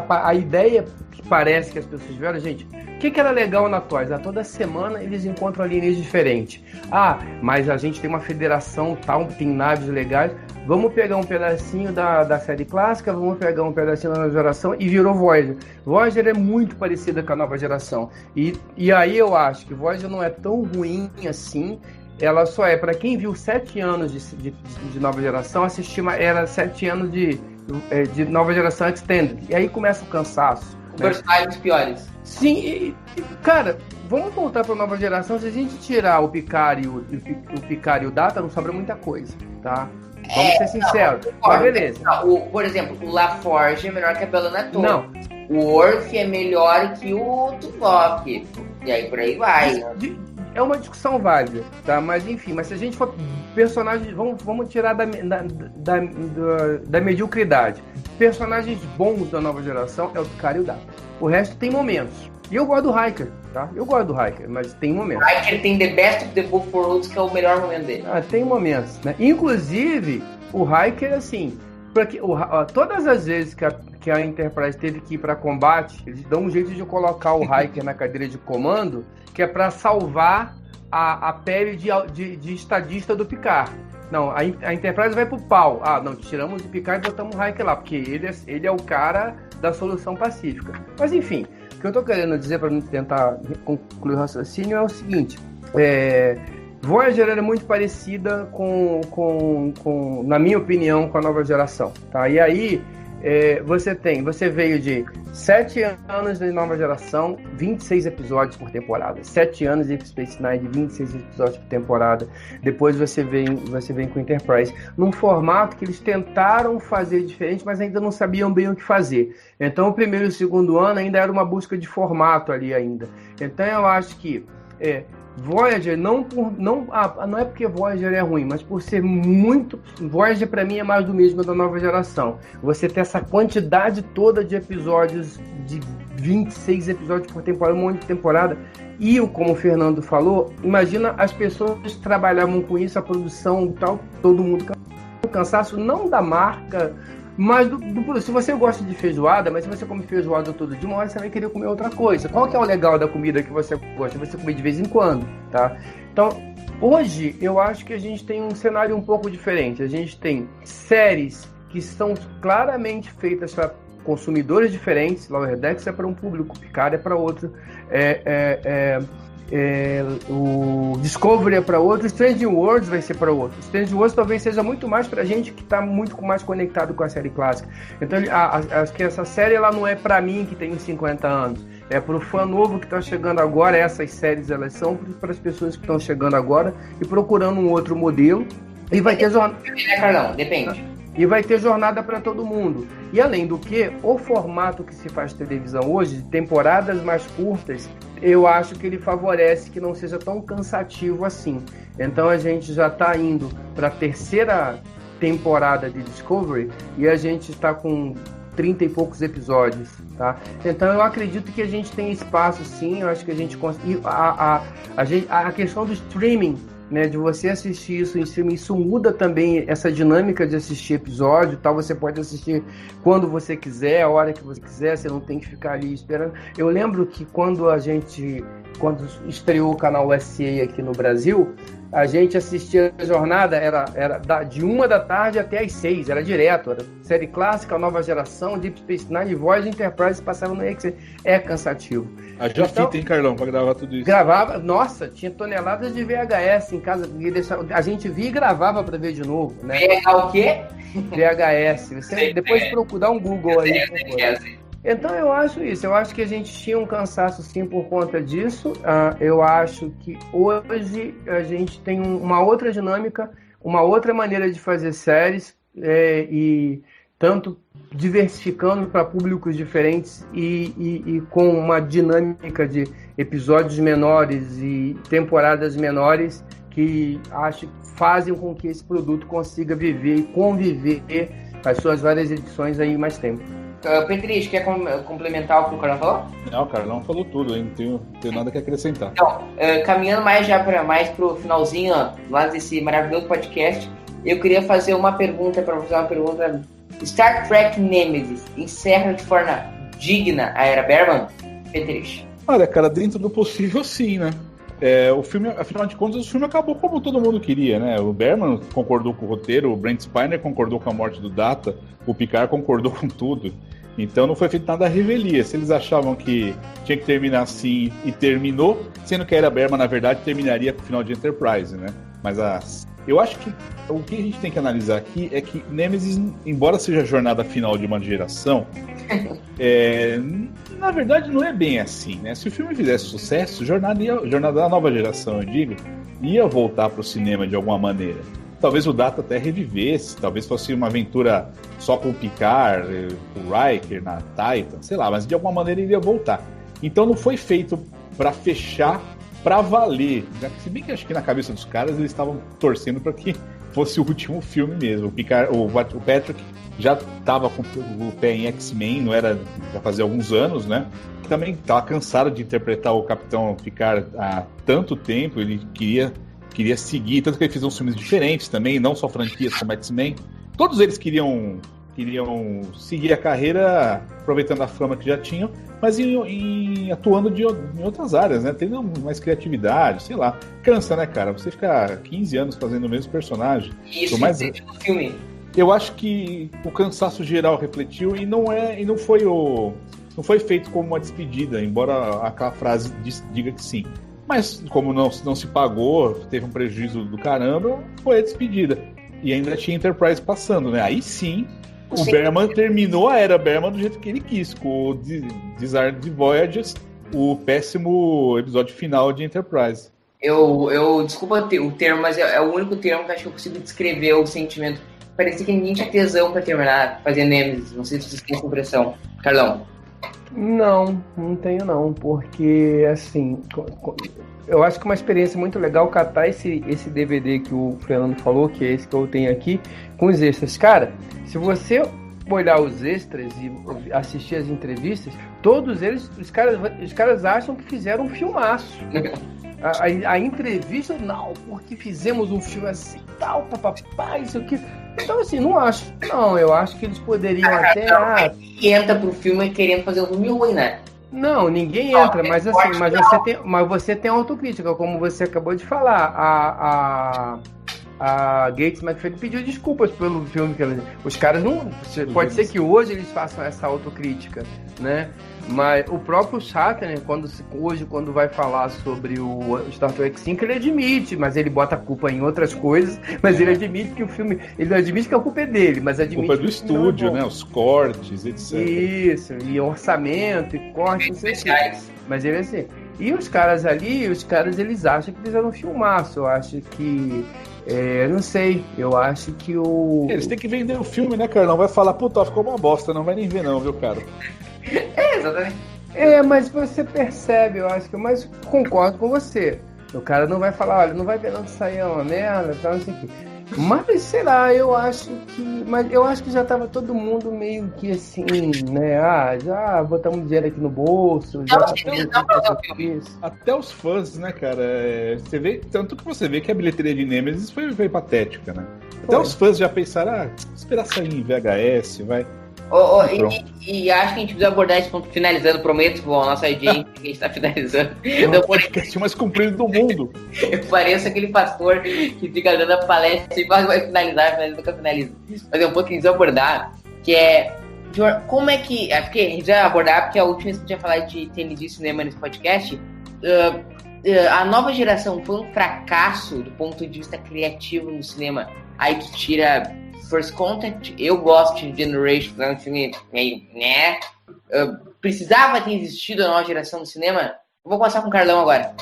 A ideia que parece que as pessoas tiveram, gente, o que era legal na TOS? Toda semana eles encontram alienígenas diferentes. Mas a gente tem uma federação, tal, tem naves legais. Vamos pegar um pedacinho da série clássica, vamos pegar um pedacinho da nova geração e virou Voyager. Voyager é muito parecida com a nova geração. E aí eu acho que Voyager não é tão ruim assim. Ela só é, para quem viu 7 anos de nova geração, era 7 anos de nova geração Extended. E aí começa o cansaço. Personagens piores. Sim, cara, vamos voltar para a nova geração. Se a gente tirar o Picard e o Data, não sobra muita coisa, tá? Vamos ser sinceros. Mas beleza. Por exemplo, o LaForge é melhor que a Bela Nator. Não. O Worf é melhor que o Tuvok. E aí por aí vai. É uma discussão válida, tá? Mas enfim, se a gente for personagens, vamos tirar da mediocridade. Personagens bons da nova geração é o Picard e o Data. O resto tem momentos. E eu gosto do Riker, tá? Eu gosto do Riker, mas tem momentos. O Riker tem The Best of the Both Worlds, que é o melhor momento dele. Tem momentos, né? Inclusive, o Riker, assim, porque todas as vezes que a Enterprise teve que ir para combate, eles dão um jeito de colocar o Riker na cadeira de comando, que é para salvar a pele de estadista do Picard. Não, a Enterprise vai pro pau. Não, tiramos o Picard e botamos o Riker lá, porque ele é o cara da solução pacífica. Mas enfim, o que eu tô querendo dizer para tentar concluir o raciocínio é o seguinte: Voyager era muito parecida na minha opinião, com a nova geração, tá? E aí você veio de 7 anos de nova geração, 26 episódios por temporada. 7 anos de Space Nine, 26 episódios por temporada. Depois você vem com Enterprise, num formato que eles tentaram fazer diferente, mas ainda não sabiam bem o que fazer. Então o primeiro e o segundo ano ainda era uma busca de formato ali ainda. Então eu acho que Voyager não é porque Voyager é ruim, mas por ser muito... Voyager pra mim é mais do mesmo da nova geração. Você ter essa quantidade toda de episódios, de 26 episódios por temporada, um monte de temporada. E, como o Fernando falou, imagina as pessoas que trabalhavam com isso, a produção e tal, todo mundo cansaço, não da marca... Mas se você gosta de feijoada, mas se você come feijoada todo dia, uma hora você vai querer comer outra coisa. Qual que é o legal da comida que você gosta? Você comer de vez em quando, tá? Então, hoje, eu acho que a gente tem um cenário um pouco diferente. A gente tem séries que são claramente feitas para consumidores diferentes. Lower Decks é para um público, Picard é para outro. O Discovery é para outro, Strange Worlds vai ser para outro. Strange Worlds talvez seja muito mais pra gente que tá muito mais conectado com a série clássica. Então acho que essa série ela não é pra mim que tenho 50 anos, é pro fã novo que tá chegando agora. Essas séries elas são para as pessoas que estão chegando agora e procurando um outro modelo. E vai ter jornada. Carlão, depende. E vai ter jornada para todo mundo. E além do que, o formato que se faz televisão hoje, de temporadas mais curtas, eu acho que ele favorece que não seja tão cansativo assim. Então a gente já está indo para a terceira temporada de Discovery e a gente está com 30 e poucos episódios, tá? Então eu acredito que a gente tem espaço sim, eu acho que a gente consegue... A questão do streaming né, de você assistir isso em cima, isso muda também essa dinâmica de assistir episódio, tal, você pode assistir quando você quiser, a hora que você quiser, você não tem que ficar ali esperando. Eu lembro que quando estreou o canal SA aqui no Brasil, a gente assistia a jornada, era de 1 da tarde até as 6, era direto, era série clássica, nova geração, Deep Space Nine, Voyager, Enterprise, passava no EXA. É cansativo. Haja fita, hein, Carlão, pra gravar tudo isso. Gravava, nossa, tinha toneladas de VHS em casa, a gente via e gravava pra ver de novo, né? O quê? VHS, você depois procurar um Google aí. Então eu acho isso, eu acho que a gente tinha um cansaço sim por conta disso, eu acho que hoje a gente tem uma outra dinâmica, uma outra maneira de fazer séries, e tanto diversificando para públicos diferentes e com uma dinâmica de episódios menores e temporadas menores que acho que fazem com que esse produto consiga viver e conviver as suas várias edições aí mais tempo. Petri, quer complementar o que o Carlão falou? Não, o Carlão falou tudo, hein? Não tenho nada que acrescentar. Então, caminhando mais pro finalzinho lá desse maravilhoso podcast, eu queria fazer uma pergunta para você, uma pergunta. Star Trek Nemesis encerra de forma digna a Era Berman? Petri? Olha, cara, dentro do possível, sim, né? O filme, afinal de contas, o filme acabou como todo mundo queria, né? O Berman concordou com o roteiro, o Brent Spiner concordou com a morte do Data, o Picard concordou com tudo. Então não foi feito nada à revelia. Se eles achavam que tinha que terminar assim e terminou, sendo que a Era Berman, na verdade, terminaria com o final de Enterprise, né? Mas eu acho que o que a gente tem que analisar aqui é que Nemesis, embora seja a jornada final de uma geração, na verdade não é bem assim, né? Se o filme fizesse sucesso, jornada da nova geração, eu digo, ia voltar para o cinema de alguma maneira. Talvez o Data até revivesse, talvez fosse uma aventura só com o Picard, o Riker na Titan, sei lá, mas de alguma maneira ele ia voltar. Então não foi feito para fechar pra valer, né? Se bem que acho que na cabeça dos caras eles estavam torcendo para que fosse o último filme mesmo. O Patrick já estava com o pé em X-Men, não era, já fazia alguns anos, né? Também estava cansado de interpretar o Capitão Picard há tanto tempo, ele queria seguir, tanto que ele fez uns filmes diferentes também, não só franquias como X-Men. Todos eles queriam seguir a carreira aproveitando a fama que já tinham, mas atuando em outras áreas, né? Tendo mais criatividade, sei lá. Cansa, né, cara? Você ficar 15 anos fazendo o mesmo personagem. Isso, mais no filme. Eu acho que o cansaço geral refletiu e não foi feito como uma despedida, embora aquela frase diga que sim. Mas como não se pagou, teve um prejuízo do caramba, foi a despedida. E ainda tinha Enterprise passando, né? Aí sim, o Berman terminou a Era Berman do jeito que ele quis, com o Desire de Voyages, o péssimo episódio final de Enterprise. Desculpa o termo, mas é o único termo que acho que eu consigo descrever o sentimento. Parecia que ninguém tinha tesão pra terminar, fazer Nemesis. Não sei se vocês têm essa impressão. Carlão? Não tenho não, porque assim, eu acho que uma experiência muito legal catar esse DVD que o Fernando falou, que é esse que eu tenho aqui, com os extras. Cara, se você olhar os extras e assistir as entrevistas, todos eles, os caras acham que fizeram um filmaço. A entrevista, não, porque fizemos um filme assim, tal, papapá, isso aqui. Então, assim, não acho. Não, eu acho que eles poderiam até. Entra pro filme querendo fazer um filme ruim, né? Não, ninguém entra, mas assim, mas você tem autocrítica, como você acabou de falar. A Gates McFadden pediu desculpas pelo filme que os caras não. Pode ser que hoje eles façam essa autocrítica, né? Mas o próprio Shatner, quando vai falar sobre o Star Trek V, ele admite, mas ele bota a culpa em outras coisas, mas ele admite que o filme. Ele não admite que a culpa é dele, mas admite. A culpa é do estúdio, né? Os cortes, etc. Isso, e orçamento, e cortes, mas ele é assim. E os caras ali, eles acham que fizeram um filmaço. Eu acho que. Não sei, eu acho que Eles têm que vender o filme, né, Carlão? Vai falar, puta, ficou uma bosta, não vai nem ver não, viu, cara? Exatamente. Mas você percebe, eu acho que mas concordo com você. O cara não vai falar, olha, não vai ver não que isso aí é uma merda, tal, não sei o quê. Mas, sei lá, eu acho que já tava todo mundo meio que assim, né? Já botamos dinheiro aqui no bolso, já Até os fãs, né, cara? Você vê, tanto que você vê que a bilheteria de Nemesis foi patética, né? Até os fãs já pensaram, esperar sair em VHS, vai. E acho que a gente precisa abordar esse ponto finalizando, prometo, a nossa ideia que a gente tá finalizando. É o podcast mais comprido do mundo. Eu pareço aquele pastor que fica dando a palestra e vai finalizar, mas nunca finaliza. Mas é um ponto que a gente precisa abordar, que é como é que... porque a gente vai abordar, porque a última vez que a gente ia falar de tênis e cinema nesse podcast, a nova geração foi um fracasso do ponto de vista criativo no cinema. Aí tu tira First Contact, eu gosto de Generation, é um filme meio, né? Precisava ter existido a nova geração do cinema? Eu vou começar com o Carlão agora.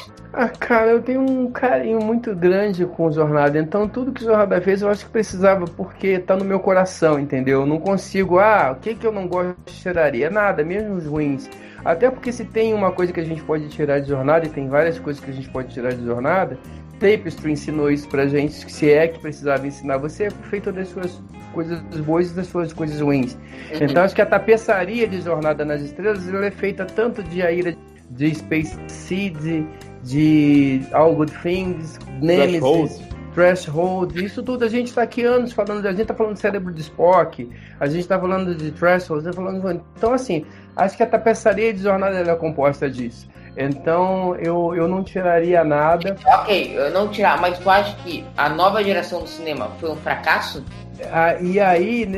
Cara, eu tenho um carinho muito grande com o Jornada, então tudo que o Jornada fez eu acho que precisava, porque tá no meu coração, entendeu? Eu não consigo, o que eu não gosto de tiraria? Nada, mesmo os ruins. Até porque se tem uma coisa que a gente pode tirar de Jornada, e tem várias coisas que a gente pode tirar de Jornada, Tapestry ensinou isso pra gente, que se é que precisava ensinar, você é feito das suas coisas boas e das suas coisas ruins. Então acho que a tapeçaria de Jornada nas Estrelas, ela é feita tanto de a ira de Space Seed, de All Good Things, Nemesis, Threshold, isso tudo a gente tá aqui anos falando, a gente tá falando do cérebro de Spock, a gente tá falando de Threshold, então assim, acho que a tapeçaria de Jornada ela é composta disso. Então, eu não tiraria nada. Ok, eu não tirar, mas tu acha que a nova geração do cinema foi um fracasso? E aí,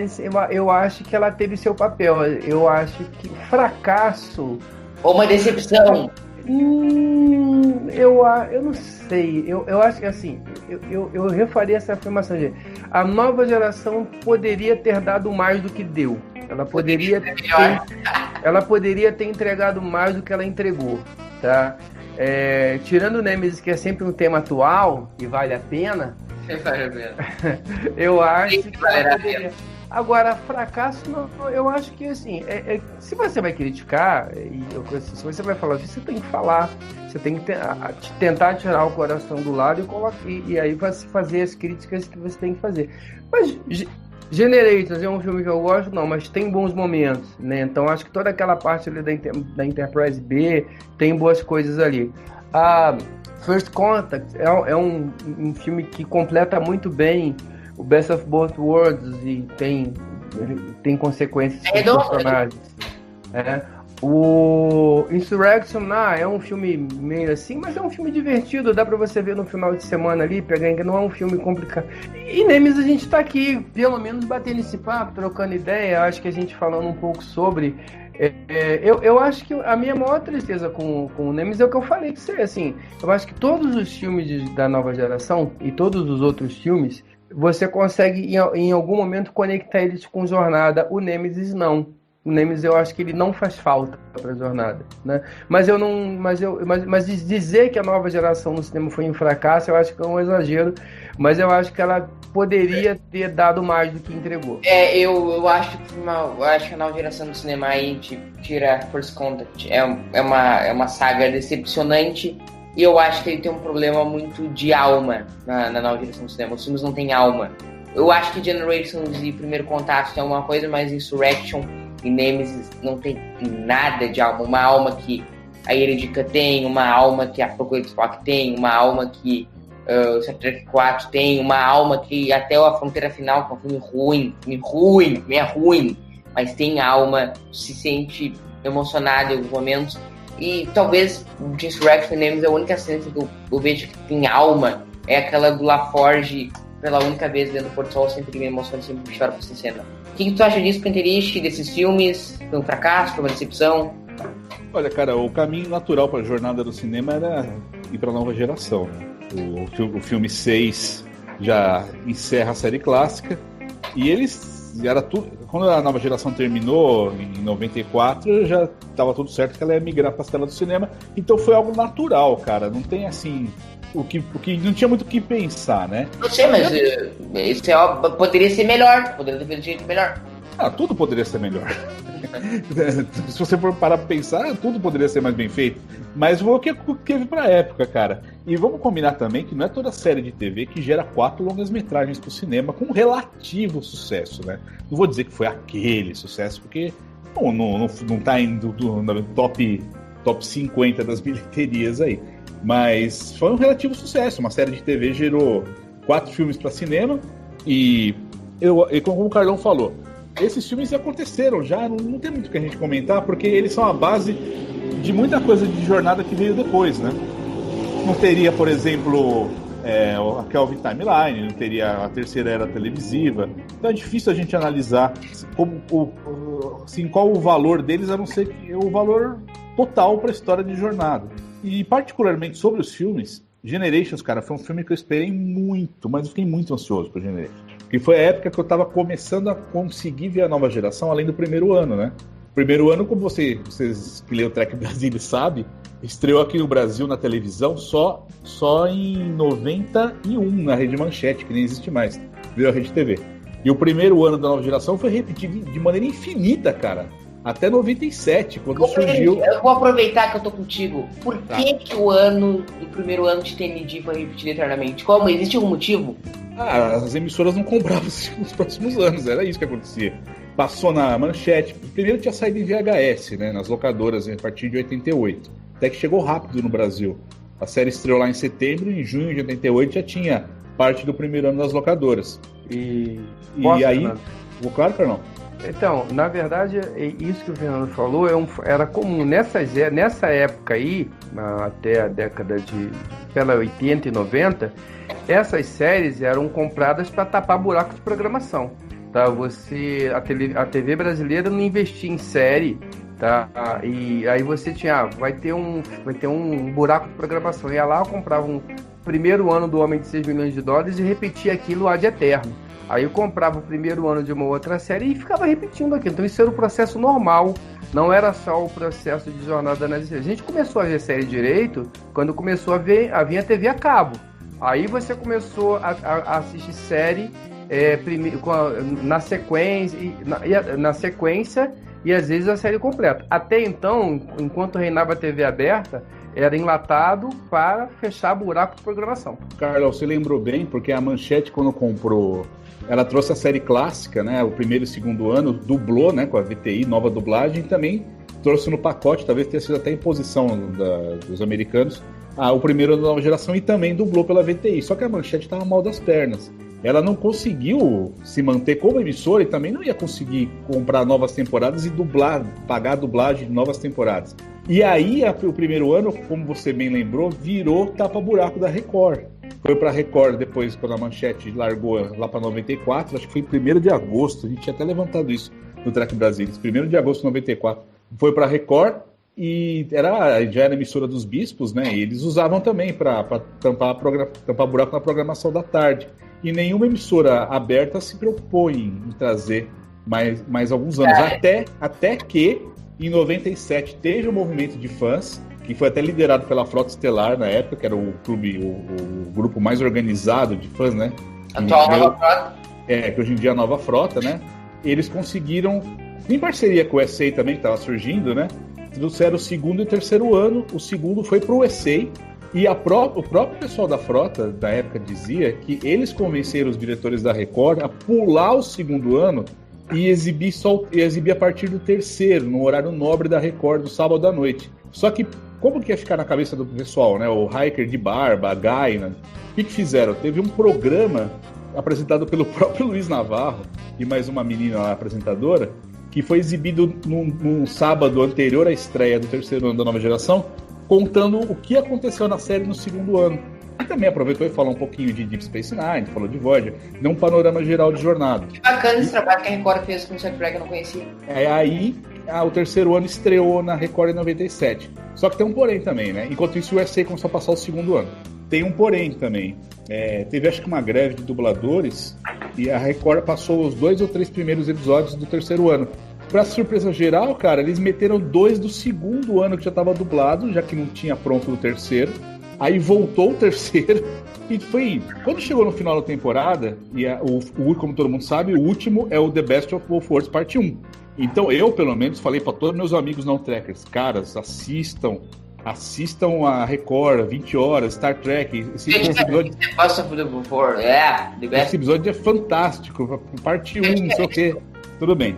eu acho que ela teve seu papel. Eu acho que fracasso... Ou uma decepção? Eu não sei. Eu acho que assim, eu refaria essa afirmação de a nova geração poderia ter dado mais do que deu. Ela poderia ter entregado mais do que ela entregou, tá? Tirando o Nemesis, que é sempre um tema atual e vale a pena, eu acho que ela poderia... Agora, fracasso, não, eu acho que assim, se você vai criticar, se você vai falar, você tem que falar, você tem que tentar tirar o coração do lado e aí fazer as críticas que você tem que fazer. Mas Generators é um filme que eu gosto, não, mas tem bons momentos, né? Então acho que toda aquela parte ali da Enterprise B tem boas coisas ali. First Contact é um filme que completa muito bem o Best of Both Worlds e tem consequências para os personagens. O Insurrection é um filme meio assim, mas é um filme divertido, dá pra você ver no final de semana ali, pegar, não é um filme complicado. E Nemesis a gente tá aqui, pelo menos batendo esse papo, trocando ideia, acho que a gente falando um pouco sobre... Eu acho que a minha maior tristeza com o Nemesis é o que eu falei que você, assim, eu acho que todos os filmes da nova geração e todos os outros filmes, você consegue em algum momento conectar eles com Jornada. O Nemesis não. O Nemesis eu acho que ele não faz falta para a Jornada, né? Mas dizer que a nova geração no cinema foi um fracasso, eu acho que é um exagero. Mas eu acho que ela poderia ter dado mais do que entregou. Eu acho que a nova geração do cinema, aí a gente tira First Contact, é uma saga decepcionante. E eu acho que ele tem um problema muito de alma na nova geração do cinema. Os filmes não têm alma. Eu acho que Generations e Primeiro Contato tem alguma coisa, mas Insurrection e Nemesis não tem nada de alma. Uma alma que a Heredica tem, uma alma que a Procura de Spock tem, uma alma que o Star Trek 4 tem, uma alma que até a Fronteira Final, que é um filme ruim, mas tem alma, se sente emocionado em alguns momentos. E talvez de Insurrection e Nemesis a única cena que eu vejo que tem alma é aquela do LaForge pela única vez dentro do Porto Sol, sempre que me emociona, sempre choro com essa cena. O que tu acha disso, Pinterest, desses filmes? Foi um fracasso, foi uma decepção? Olha, cara, o caminho natural para a jornada do cinema era ir para a nova geração. O filme 6 já encerra a série clássica e eles... Era tudo, quando a nova geração terminou em 94, já estava tudo certo que ela ia migrar para as telas do cinema. Então foi algo natural, cara. Não tem assim o que não tinha muito o que pensar, né? Não sei, mas isso poderia ser melhor, poderia ter feito de jeito melhor. Tudo poderia ser melhor. Se você for parar pra pensar, tudo poderia ser mais bem feito. Mas foi o que teve pra época, cara. E vamos combinar também que não é toda série de TV que gera 4 longas-metragens pro cinema com relativo sucesso, né? Não vou dizer que foi aquele sucesso, porque não tá indo no top 50 das bilheterias aí. Mas foi um relativo sucesso. Uma série de TV gerou 4 filmes pra cinema e como o Carlão falou, esses filmes aconteceram já, não tem muito o que a gente comentar, porque eles são a base de muita coisa de jornada que veio depois, né? Não teria, por exemplo, a Kelvin Timeline, não teria a terceira era televisiva. Então é difícil a gente analisar qual o valor deles, a não ser que o valor total para a história de jornada. E particularmente sobre os filmes, Generations, cara, foi um filme que eu esperei muito, mas eu fiquei muito ansioso por Generations. Que foi a época que eu tava começando a conseguir ver a nova geração, além do primeiro ano, né? Primeiro ano, como vocês que lê o Trek Brasil sabe, estreou aqui no Brasil na televisão só em 91, na Rede Manchete, que nem existe mais. Veio a Rede TV. E o primeiro ano da nova geração foi repetido de maneira infinita, cara. Até 97, quando surgiu... Eu vou aproveitar que eu tô contigo. Por que o primeiro ano de TND foi repetido eternamente? Como? Existe algum motivo? As emissoras não compravam os próximos anos, era isso que acontecia. Passou na Manchete, primeiro tinha saído em VHS, né, nas locadoras, a partir de 88. Até que chegou rápido no Brasil. A série estreou lá em setembro, em junho de 88 já tinha parte do primeiro ano das locadoras. E aí... Claro, Carlão. Então, na verdade, isso que o Fernando falou era comum. Nessa época aí, até a década pela 80 e 90, essas séries eram compradas para tapar buracos de programação. Tá? A TV brasileira não investia em série, tá? E aí você vai ter um buraco de programação. Ia lá, eu comprava um primeiro ano do Homem de 6 milhões de dólares e repetia aquilo ad eterno. Aí eu comprava o primeiro ano de uma outra série e ficava repetindo aquilo. Então isso era o processo normal, não era só o processo de jornada nas séries. A gente começou a ver série direito quando começou a vir a TV a cabo. Aí você começou a assistir série na sequência e às vezes a série completa. Até então, enquanto reinava a TV aberta, era enlatado para fechar buraco de programação. Carlos, você lembrou bem, porque a Manchete, quando comprou, ela trouxe a série clássica, né, o primeiro e segundo ano, dublou, né, com a VTI, nova dublagem, e também trouxe no pacote, talvez tenha sido até imposição dos americanos, o primeiro ano da nova geração, e também dublou pela VTI. Só que a Manchete estava mal das pernas. Ela não conseguiu se manter como emissora e também não ia conseguir comprar novas temporadas e pagar a dublagem de novas temporadas. E aí, o primeiro ano, como você bem lembrou, virou tapa-buraco da Record. Foi pra Record depois, quando a Manchete largou lá pra 94, acho que foi em 1º de agosto, a gente tinha até levantado isso no Trek Brasil, 1º de agosto de 94. Foi pra Record e já era emissora dos bispos, né? E eles usavam também para tampar buraco na programação da tarde. E nenhuma emissora aberta se preocupou em trazer mais alguns anos. Até que, em 97, teve um movimento de fãs, que foi até liderado pela Frota Estelar na época, que era o grupo mais organizado de fãs, né? Atual Nova Frota. Que hoje em dia é a Nova Frota, né? Eles conseguiram, em parceria com o USA também, que estava surgindo, né? Trouxeram o segundo e o terceiro ano. O segundo foi para o USA. E o próprio pessoal da Frota, da época, dizia que eles convenceram os diretores da Record a pular o segundo ano e exibir a partir do terceiro, no horário nobre da Record, do sábado à noite. Só que, como que ia ficar na cabeça do pessoal, né? O Hiker de barba, a Gainan, o que fizeram? Teve um programa apresentado pelo próprio Luiz Navarro e mais uma menina lá, apresentadora, que foi exibido num sábado anterior à estreia do terceiro ano da nova geração, contando o que aconteceu na série no segundo ano. E também aproveitou e falou um pouquinho de Deep Space Nine, falou de Voyager, deu um panorama geral de jornada. Que bacana esse trabalho que a Record fez com o Star Trek, eu não conhecia. Aí, o terceiro ano estreou na Record em 97. Só que tem um porém também, né? Enquanto isso, o USA começou a passar o segundo ano. Tem um porém também. Teve, acho que, uma greve de dubladores e a Record passou os 2 ou 3 primeiros episódios do terceiro ano. Pra surpresa geral, cara, eles meteram 2 do segundo ano que já tava dublado, já que não tinha pronto o terceiro. Aí voltou o terceiro E foi. Quando chegou no final da temporada, e como todo mundo sabe, o último é o The Best of Both Worlds Parte 1. Então eu, pelo menos, falei para todos meus amigos não trackers, caras, assistam a Record, 20 horas, Star Trek. Esse episódio é fantástico, parte 1, não sei o quê. Tudo bem.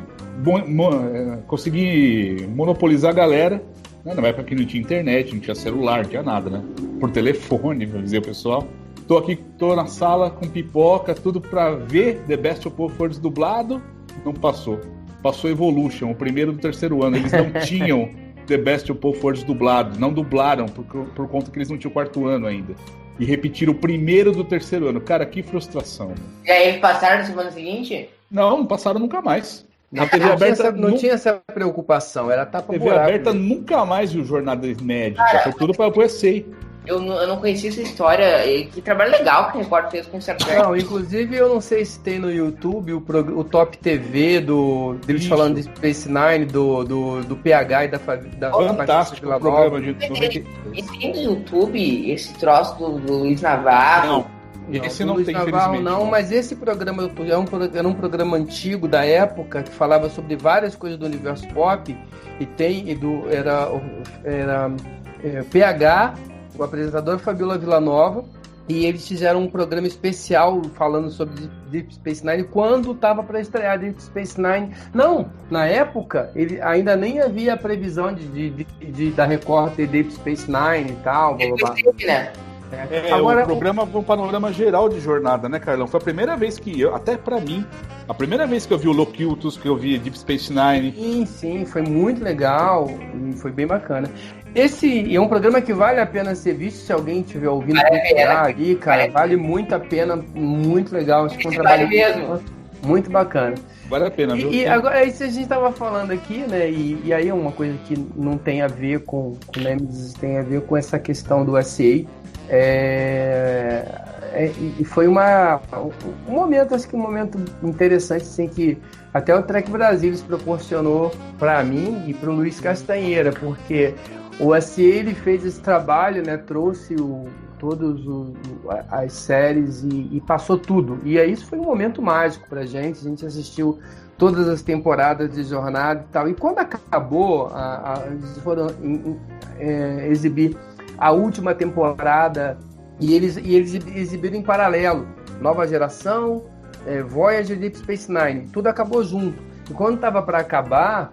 Consegui monopolizar a galera. Né? Na época que não tinha internet, não tinha celular, não tinha nada, né? Por telefone, vou dizer o pessoal. Tô na sala com pipoca, tudo pra ver The Best of Both Worlds dublado. Não passou. Passou Evolution, o primeiro do terceiro ano. Eles não tinham The Best of Both Worlds dublado. Não dublaram por conta que eles não tinham o quarto ano ainda. E repetiram o primeiro do terceiro ano. Cara, que frustração. E aí eles passaram na semana seguinte? Não passaram nunca mais. Na TV aberta não tinha essa preocupação, era tapa TV buraco. aberta nunca mais viu Jornada Inédita. Foi tudo pra USA. Eu não conhecia essa história. Que trabalho legal que a Record fez com o Star Trek. Não, inclusive eu não sei se tem no YouTube o Top TV deles falando de Space Nine, do PH e da fantástico da programa de E tem no YouTube esse troço do Luiz Navarro? Não, esse não tem, infelizmente. Não, mas esse programa era um programa antigo da época que falava sobre várias coisas do universo pop era PH, o apresentador Fabiola Villanova, e eles fizeram um programa especial falando sobre Deep Space Nine quando estava para estrear Deep Space Nine. Não, na época ele ainda nem havia a previsão da Record ter Deep Space Nine e tal. Agora, o programa foi um panorama geral de jornada, né, Carlão? Foi a primeira vez que até pra mim, a primeira vez que eu vi o Locutus, que eu vi Deep Space Nine. Sim, foi muito legal e foi bem bacana. Esse é um programa que vale a pena ser visto, se alguém estiver ouvindo procurar ali, cara, vale muito a pena, muito legal. Acho que é um trabalho muito bacana. Vale a pena, viu? E agora, isso a gente estava falando aqui, né? E aí é uma coisa que não tem a ver com Nemesis, tem a ver com essa questão do SA. E foi um momento, acho que um momento interessante, assim, que até o Trek Brasilis proporcionou para mim e para o Luiz Castanheira, porque o SA ele fez esse trabalho, né? Trouxe todas as séries e passou tudo. E aí isso foi um momento mágico pra gente. A gente assistiu todas as temporadas de Jornada e tal. E quando acabou, eles foram exibir a última temporada e eles exibiram em paralelo Nova Geração, Voyager e Deep Space Nine. Tudo acabou junto. E quando estava para acabar,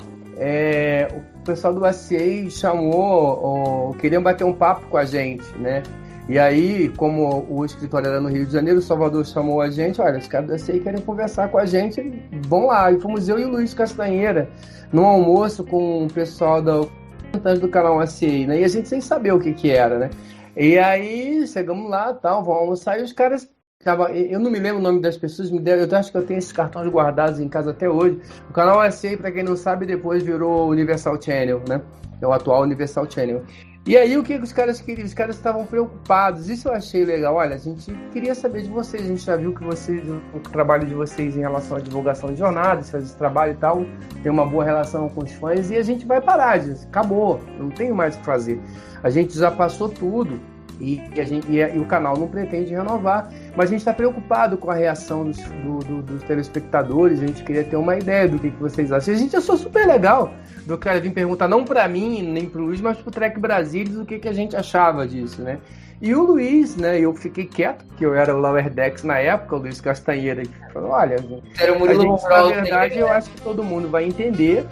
o pessoal do ACA chamou, queriam bater um papo com a gente, né? E aí, como o escritório era no Rio de Janeiro, o Salvador chamou a gente, olha, os caras da ACA querem conversar com a gente, vão lá. E fomos eu e o Luiz Castanheira num almoço com o pessoal do canal ACA, né? E a gente sem saber o que era, né? E aí, chegamos lá, tal, vamos almoçar, e os caras... Eu não me lembro o nome das pessoas, eu acho que eu tenho esses cartões guardados em casa até hoje. O canal ACA, para quem não sabe, depois virou Universal Channel, né? É o atual Universal Channel. E aí, o que os caras queriam? Os caras estavam preocupados. Isso eu achei legal. Olha, a gente queria saber de vocês. A gente já viu que o trabalho de vocês em relação à divulgação de jornadas, faz esse trabalho e tal, tem uma boa relação com os fãs, e a gente vai parar, gente. Acabou. Não tenho mais o que fazer. A gente já passou tudo. E o canal não pretende renovar, mas a gente está preocupado com a reação dos telespectadores. A gente queria ter uma ideia do que vocês acham. A gente achou super legal do cara vir perguntar, não para mim, nem para o Luiz, mas para o Trek Brasilis, o que a gente achava disso, né? E o Luiz, né, eu fiquei quieto, porque eu era o Lower Decks na época, o Luiz Castanheira, que falou, olha, na verdade, eu acho que todo mundo vai entender.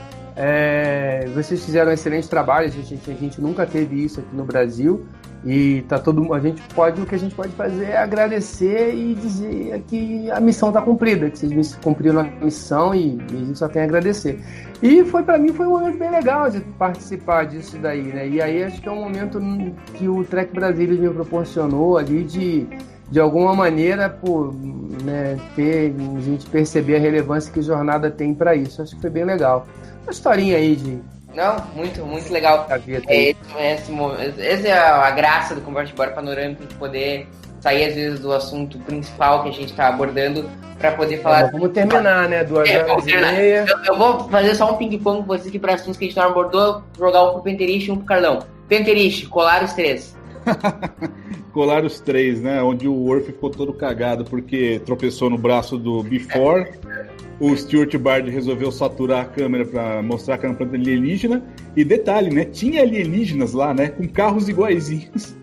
Vocês fizeram um excelente trabalho, a gente nunca teve isso aqui no Brasil. E o que a gente pode fazer é agradecer e dizer que a missão está cumprida, que vocês cumpriram a missão e a gente só tem a agradecer. E para mim foi um momento bem legal de participar disso daí, né? E aí acho que é um momento que o Trek Brasilis me proporcionou ali de alguma maneira, né, a gente perceber a relevância que a jornada tem para isso. Acho que foi bem legal. Uma historinha aí de... Não, muito, muito legal. Essa é a graça do Conversa de Bar Panorâmico, de poder sair às vezes do assunto principal que a gente está abordando para poder falar... Vamos terminar, né? 2h30. Eu vou fazer só um ping-pong com vocês aqui para assuntos que a gente não abordou, jogar um pro Penterich e um pro Carlão. Penterich, colar os três. colaram os 3, né? Onde o Worf ficou todo cagado porque tropeçou no braço do Before. O Stuart Bard resolveu saturar a câmera pra mostrar que era um planeta alienígena. E detalhe, né? Tinha alienígenas lá, né? Com carros iguaizinhos.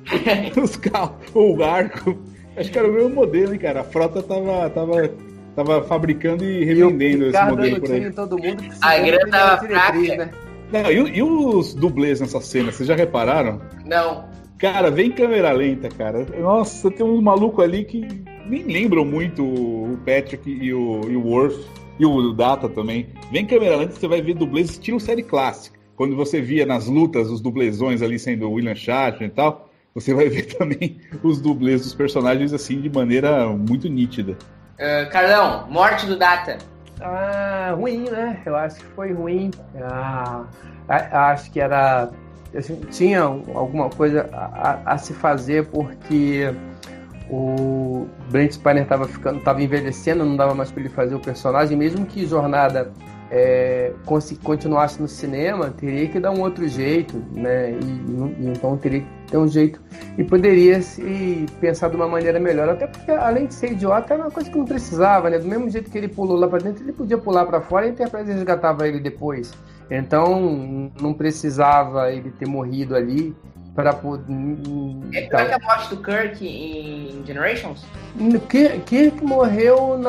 Os carros, o arco. Acho que era o mesmo modelo, hein, cara? A frota tava fabricando e revendendo esse modelo por aí. Todo mundo a grana tava fraca. Né? Não, e os dublês nessa cena, vocês já repararam? Não. Cara, vem câmera lenta, cara. Nossa, tem uns malucos ali que nem lembram muito o Patrick e o Worf. E o Data também. Vem câmera lenta, você vai ver dublês estilo série clássica. Quando você via nas lutas os dublezões ali sendo o William Shatner e tal, você vai ver também os dublês dos personagens assim de maneira muito nítida. Carlão, morte do Data. Ruim, né? Eu acho que foi ruim. Acho que era... Assim, tinha alguma coisa a se fazer, porque o Brent Spiner estava envelhecendo, não dava mais para ele fazer o personagem, mesmo que Jornada continuasse no cinema, teria que dar um outro jeito, né? E então teria que ter um jeito, e poderia se pensar de uma maneira melhor, até porque além de ser idiota, era uma coisa que não precisava, né? Do mesmo jeito que ele pulou lá para dentro, ele podia pular para fora e a Enterprise resgatava ele depois. Então não precisava ele ter morrido ali para poder. Como é que a morte do Kirk em Generations? Kirk morreu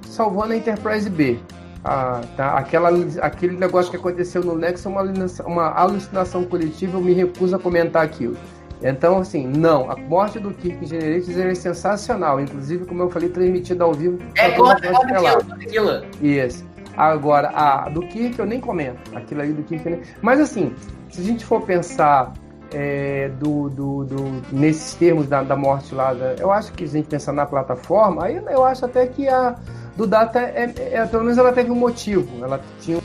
salvando a Enterprise B. Tá? Aquele negócio que aconteceu no Nexus é uma alucinação coletiva, eu me recuso a comentar aquilo. Então, assim, não, a morte do Kirk em Generations é sensacional, inclusive, como eu falei, transmitida ao vivo. Aquilo. Isso. Agora, a do Kirk eu nem comento. Aquilo aí do Kirk eu nem... Mas assim, se a gente for pensar nesses termos da morte lá, eu acho que se a gente pensar na plataforma, aí eu acho até que a do Data pelo menos ela teve um motivo. Ela tinha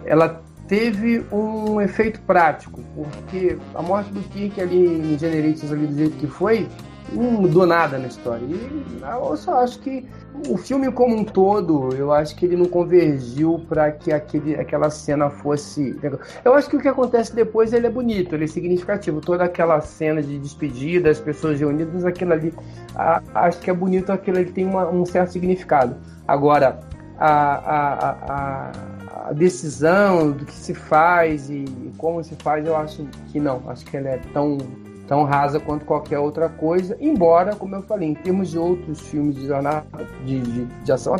ela teve um efeito prático, porque a morte do Kirk ali em Generations ali do jeito que foi, não mudou nada na história. E eu só acho que o filme como um todo, eu acho que ele não convergiu para que aquela cena fosse... Eu acho que o que acontece depois ele é bonito, ele é significativo. Toda aquela cena de despedida, as pessoas reunidas, aquilo ali, acho que é bonito, aquilo ali tem um certo significado. Agora, a decisão do que se faz e como se faz, eu acho que não. Acho que ela é tão rasa quanto qualquer outra coisa, embora, como eu falei, em termos de outros filmes de jornada, de ação,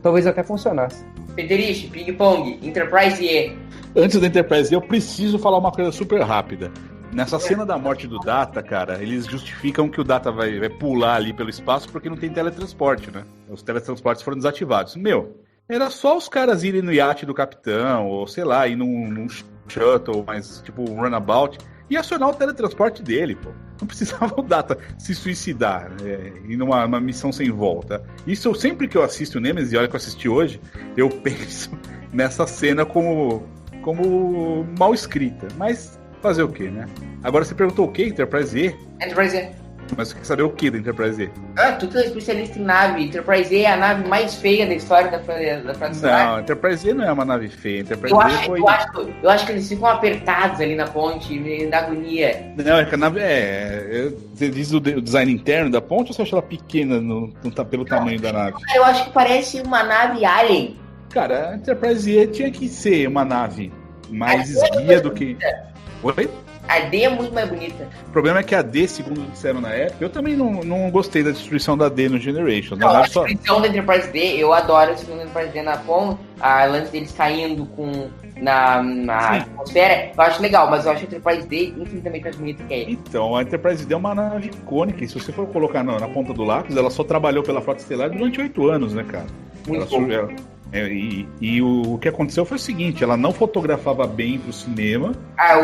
talvez até funcionasse. Federici, Ping Pong, Enterprise E. Antes da Enterprise E, eu preciso falar uma coisa super rápida. Nessa cena da morte do Data, cara, eles justificam que o Data vai pular ali pelo espaço porque não tem teletransporte, né? Os teletransportes foram desativados. Era só os caras irem no iate do capitão, ou sei lá, ir num shuttle, mas tipo um runabout, e acionar o teletransporte dele, pô. Não precisava o Data se suicidar, ir numa missão sem volta. Isso sempre que eu assisto o Nemesis, e olha que eu assisti hoje, eu penso nessa cena como mal escrita. Mas fazer o quê, né? Agora você perguntou o quê? Enterprise E? Enterprise E. Mas você quer saber o que da Enterprise E? Tu que é especialista em nave. Enterprise E é a nave mais feia da história da Frota Estelar. Não, Enterprise E não é uma nave feia. Enterprise E foi... eu acho que eles ficam apertados ali na ponte, da agonia. Não, é que a nave você diz o design interno da ponte ou você acha ela pequena pelo tamanho da nave? Eu acho que parece uma nave alien. Cara, a Enterprise E tinha que ser uma nave mais esguia do que... Oi? A D é muito mais bonita. O problema é que a D, segundo disseram na época, eu também não gostei da destruição da D no Generation. A destruição da Enterprise D, eu adoro a destruição da Enterprise D na ponta, a lance deles caindo na atmosfera, eu acho legal, mas eu acho a Enterprise D infinitamente mais bonita que ele. Então, a Enterprise D é uma nave icônica, e se você for colocar na ponta do lápis, ela só trabalhou pela Frota Estelar durante 8 anos, né, cara? Muito bom. E o que aconteceu foi o seguinte, ela não fotografava bem pro cinema.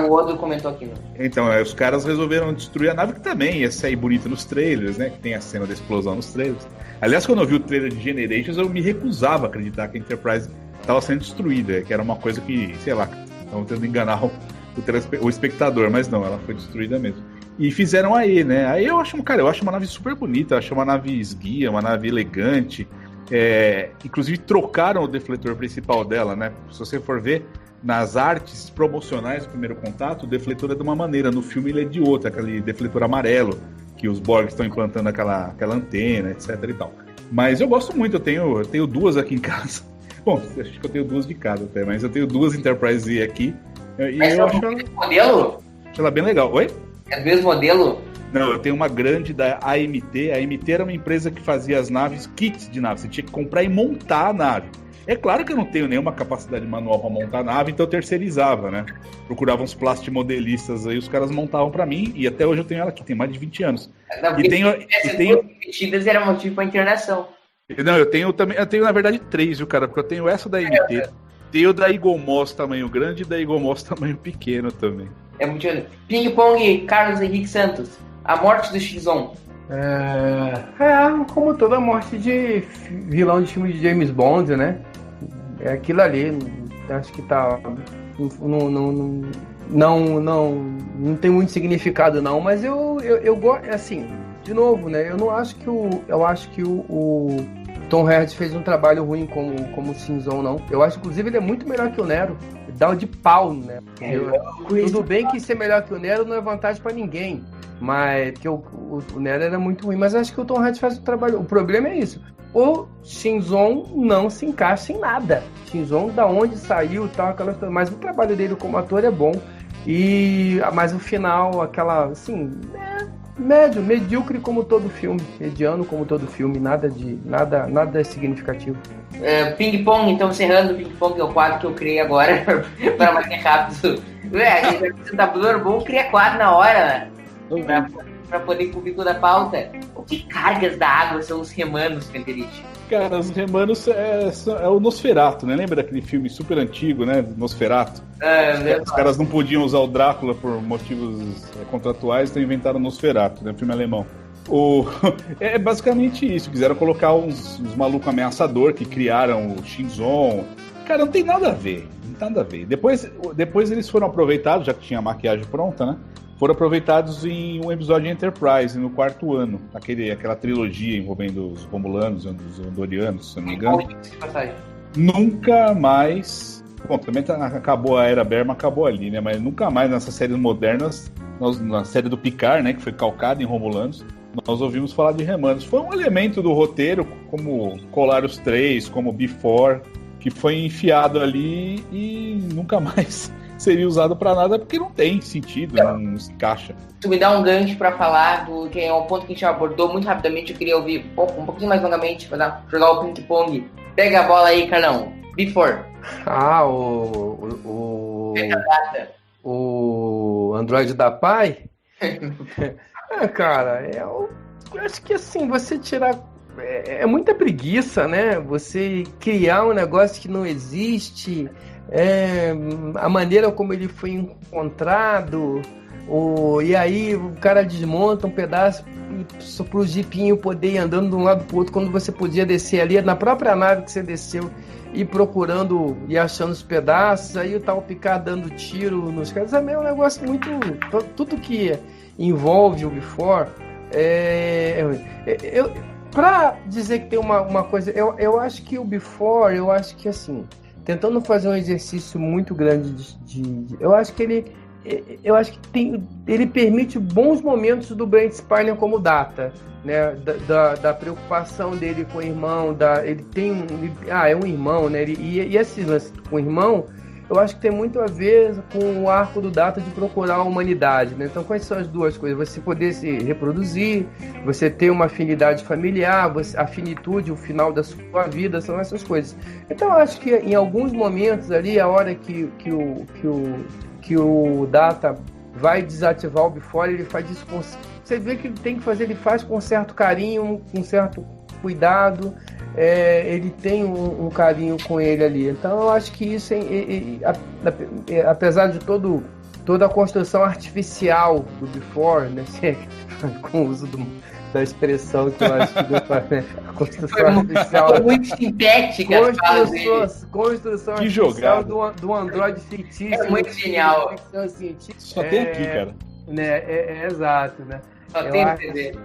O Odo comentou aqui, né? Então, os caras resolveram destruir a nave, que também ia sair bonita nos trailers, né? Que tem a cena da explosão nos trailers. Aliás, quando eu vi o trailer de Generations, eu me recusava a acreditar que a Enterprise estava sendo destruída, que era uma coisa que, sei lá, estavam tentando enganar o espectador, mas não, ela foi destruída mesmo. E fizeram a E, né? Aí eu acho uma nave super bonita, eu acho uma nave esguia, uma nave elegante. Inclusive trocaram o defletor principal dela, né? Se você for ver, nas artes promocionais do Primeiro Contato, o defletor é de uma maneira, no filme ele é de outra, aquele defletor amarelo, que os Borg estão implantando aquela antena, etc e tal. Mas eu gosto muito, eu tenho duas aqui em casa. Bom, acho que eu tenho duas de cada até, mas eu tenho duas Enterprise Z aqui. E Mas eu é o mesmo modelo? acho ela bem legal. Oi? É do mesmo modelo? Não, eu tenho uma grande da AMT. A AMT era uma empresa que fazia as naves, kits de nave. Você tinha que comprar e montar a nave. É claro que eu não tenho nenhuma capacidade manual para montar a nave, então eu terceirizava, né? Procurava uns plastimodelistas aí, os caras montavam para mim, e até hoje eu tenho ela aqui, tem mais de 20 anos. Não, E tenho repetidas era motivo para internação. Não, eu tenho na verdade 3, viu, cara? Porque eu tenho essa da AMT, tenho da Eagle Moss tamanho grande e da Eagle Moss tamanho pequeno também. É muito. Ping Pong, Carlos Henrique Santos. A morte do X-On. Como toda morte de vilão de filme de James Bond, né? É aquilo ali. Acho que tá. Não tem muito significado, não. Mas eu gosto. Assim, de novo, né? Eu acho que o Tom Hardy fez um trabalho ruim como X-On, não. Eu acho, inclusive, ele é muito melhor que o Nero. Dá um de pau, né? Tudo bem que ser melhor que o Nero não é vantagem pra ninguém. Mas porque o Nero era muito ruim. Mas acho que o Tom Hardy faz o trabalho. O problema é isso. O X-On não se encaixa em nada. X-On, da onde saiu, tal, aquelas coisas. Mas o trabalho dele como ator é bom. Mas o final, aquela, assim, médio, medíocre como todo filme, mediano como todo filme, nada significativo. Ping Pong, então encerrando o Ping Pong, que é o quadro que eu criei agora para mais rápido. Apresentador bom cria quadro na hora, né? Para poder cobrir toda a pauta. O que cargas da água são os remanos, Canterite? Cara, os remanos é o Nosferatu, né? Lembra daquele filme super antigo, né? Nosferatu? Os caras não podiam usar o Drácula por motivos contratuais, então inventaram o Nosferatu, né? Filme alemão. É basicamente isso. Quiseram colocar uns malucos ameaçador que criaram o X-On. Cara, não tem nada a ver. Depois eles foram aproveitados, já que tinha a maquiagem pronta, né? Foram aproveitados em um episódio de Enterprise, no 4º ano. Aquela trilogia envolvendo os Romulanos e os Andorianos, se não me engano. Nunca mais... Bom, também acabou a Era Berman, acabou ali, né? Mas nunca mais nessas séries modernas, na série do Picard, né? Que foi calcada em Romulanos, nós ouvimos falar de remanos. Foi um elemento do roteiro, como colar os 3, como Before, que foi enfiado ali e nunca mais seria usado pra nada, porque não tem sentido, não se encaixa. Tu me dá um gancho pra falar que é um ponto que a gente abordou muito rapidamente, eu queria ouvir um pouquinho mais longamente, pra jogar o ping-pong. Pega a bola aí, Carlão. Before. O Android da Pai? Cara, eu acho que assim, você tirar... É muita preguiça, né? Você criar um negócio que não existe, a maneira como ele foi encontrado, e aí o cara desmonta um pedaço só pro jipinho poder ir andando de um lado pro outro, quando você podia descer ali na própria nave que você desceu, ir procurando e achando os pedaços, aí o tal Picard dando tiro nos caras. É um negócio muito... Tudo que envolve o Before, pra dizer que tem uma coisa... Eu acho que o Before, assim, tentando fazer um exercício muito grande eu acho que ele permite bons momentos do Brent Spiner como Data, né? Da preocupação dele com o irmão, é um irmão, né? E esse lance com o irmão, eu acho que tem muito a ver com o arco do Data de procurar a humanidade, né? Então, quais são as duas coisas? Você poder se reproduzir, você ter uma afinidade familiar, a finitude, o final da sua vida, são essas coisas. Então, eu acho que em alguns momentos ali, a hora que o Data vai desativar o Before, ele faz isso com... Você vê que ele tem que fazer, ele faz com certo carinho, com certo cuidado, ele tem um carinho com ele ali. Então eu acho que isso, apesar de toda a construção artificial do Before, né, com o uso da expressão que eu acho que a construção artificial... Foi muito sintética. Construção artificial do Android fictício. É muito genial. Só tem aqui, cara. Né, exato, né?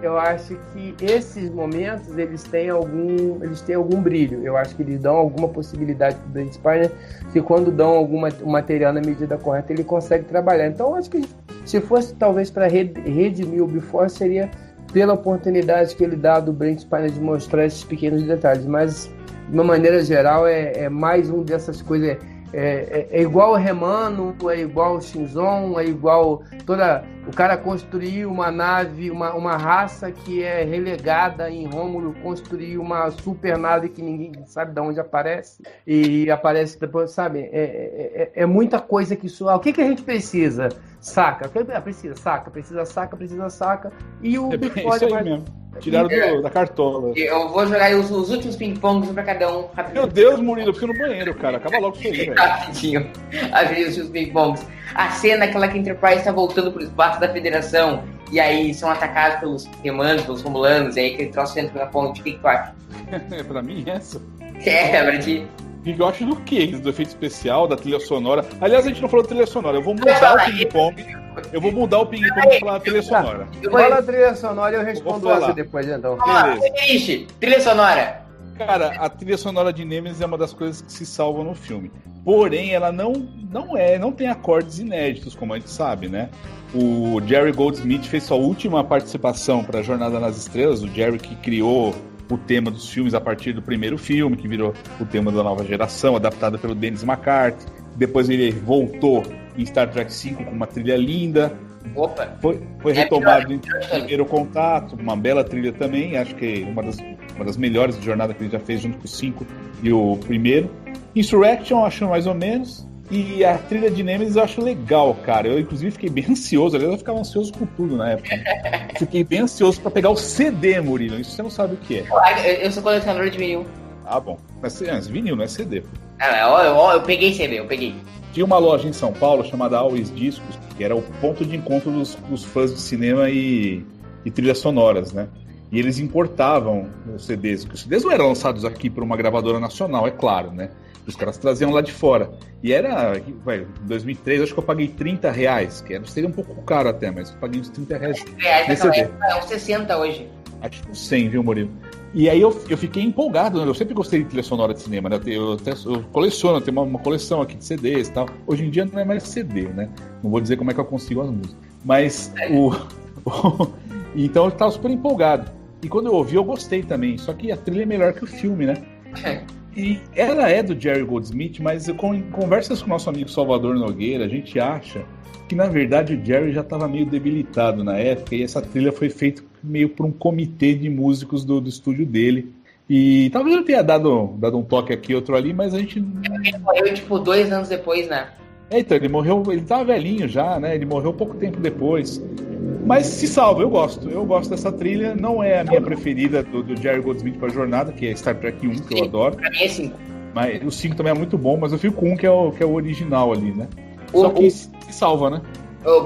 Eu acho que esses momentos eles têm algum brilho. Eu acho que eles dão alguma possibilidade para o Brent Spiner, que quando dão algum material na medida correta, ele consegue trabalhar. Então, eu acho que se fosse talvez para redimir o Before, seria pela oportunidade que ele dá do Brent Spiner de mostrar esses pequenos detalhes. Mas, de uma maneira geral, é mais um dessas coisas. É igual o Remano, é igual o Shinzon, é igual o cara construir uma nave, uma raça que é relegada em Rômulo, construir uma super nave que ninguém sabe de onde aparece e aparece depois, sabe? É muita coisa que isso. O que a gente precisa? Saca. Precisa saca. E o Before isso aí mesmo. Tiraram da cartola. Eu vou jogar os últimos ping-pongs pra cada um. Rapidinho. Meu Deus, Murilo, eu preciso no banheiro, cara. Acaba logo isso aí, velho. Rapidinho. Abrir os últimos ping-pongs. A cena, aquela que a Enterprise tá voltando pro espaço da Federação. E aí são atacados pelos Remanos, pelos Romulanos. E aí aquele troço dentro da ponte. O que tu acha? Pra mim, essa. Pra ti. O que eu acho do quê? Do efeito especial, da trilha sonora. Aliás, a gente não falou da trilha sonora. Eu vou mudar o ping-pong. Eu vou mudar o ping-pong e falar da trilha sonora. Fala a trilha sonora e eu respondo essa depois, então. Beleza. Trilha sonora. Cara, a trilha sonora de Nemesis é uma das coisas que se salvam no filme. Porém, ela não tem acordes inéditos, como a gente sabe, né? O Jerry Goldsmith fez sua última participação para Jornada nas Estrelas, o Jerry que criou o tema dos filmes a partir do primeiro filme, que virou o tema da nova geração, adaptado pelo Dennis McCarthy. Depois ele voltou em Star Trek V com uma trilha linda. Opa! Foi retomado em Primeiro Contato, uma bela trilha também, acho que uma das melhores de Jornada que ele já fez junto com o 5 e o primeiro. Insurrection eu acho mais ou menos, e a trilha de Nemesis eu acho legal, cara. Eu inclusive fiquei bem ansioso, aliás eu ficava ansioso com tudo na época. Fiquei bem ansioso pra pegar o CD, Murilo, isso você não sabe o que é. Eu sou colecionador de vinil. Ah, bom, mas vinil não é CD. Eu peguei CD, eu peguei. Tinha uma loja em São Paulo chamada Always Discos, que era o ponto de encontro dos fãs de cinema e trilhas sonoras, né? E eles importavam os CDs, porque os CDs não eram lançados aqui por uma gravadora nacional, é claro, né? Os caras traziam lá de fora. E era, em 2003, acho que eu paguei R$30, que seria um pouco caro até, mas eu paguei uns R$30 nesse CD. É uns 60 hoje. Acho que uns 100, viu, Murilo? E aí eu fiquei empolgado, né? Eu sempre gostei de trilha sonora de cinema, né? Eu coleciono, tenho uma coleção aqui de CDs e tal. Hoje em dia não é mais CD, né? Não vou dizer como é que eu consigo as músicas. Mas então eu tava super empolgado. E quando eu ouvi, eu gostei também. Só que a trilha é melhor que o filme, né? E ela é do Jerry Goldsmith, mas em conversas com o nosso amigo Salvador Nogueira, a gente acha que, na verdade, o Jerry já estava meio debilitado na época, e essa trilha foi feita meio por um comitê de músicos do estúdio dele. E talvez ele tenha dado um toque aqui, outro ali, mas a gente... Ele morreu, 2 anos depois, né? Então, ele tava velhinho já, né? Ele morreu pouco tempo depois. Mas se salva, eu gosto dessa trilha. Não é a minha preferida do Jerry Goldsmith para a Jornada, que é Star Trek 1, que eu adoro. Pra mim é 5. Mas o 5 também é muito bom, mas eu fico com 1, que é o original ali, né? Só que se salva, né?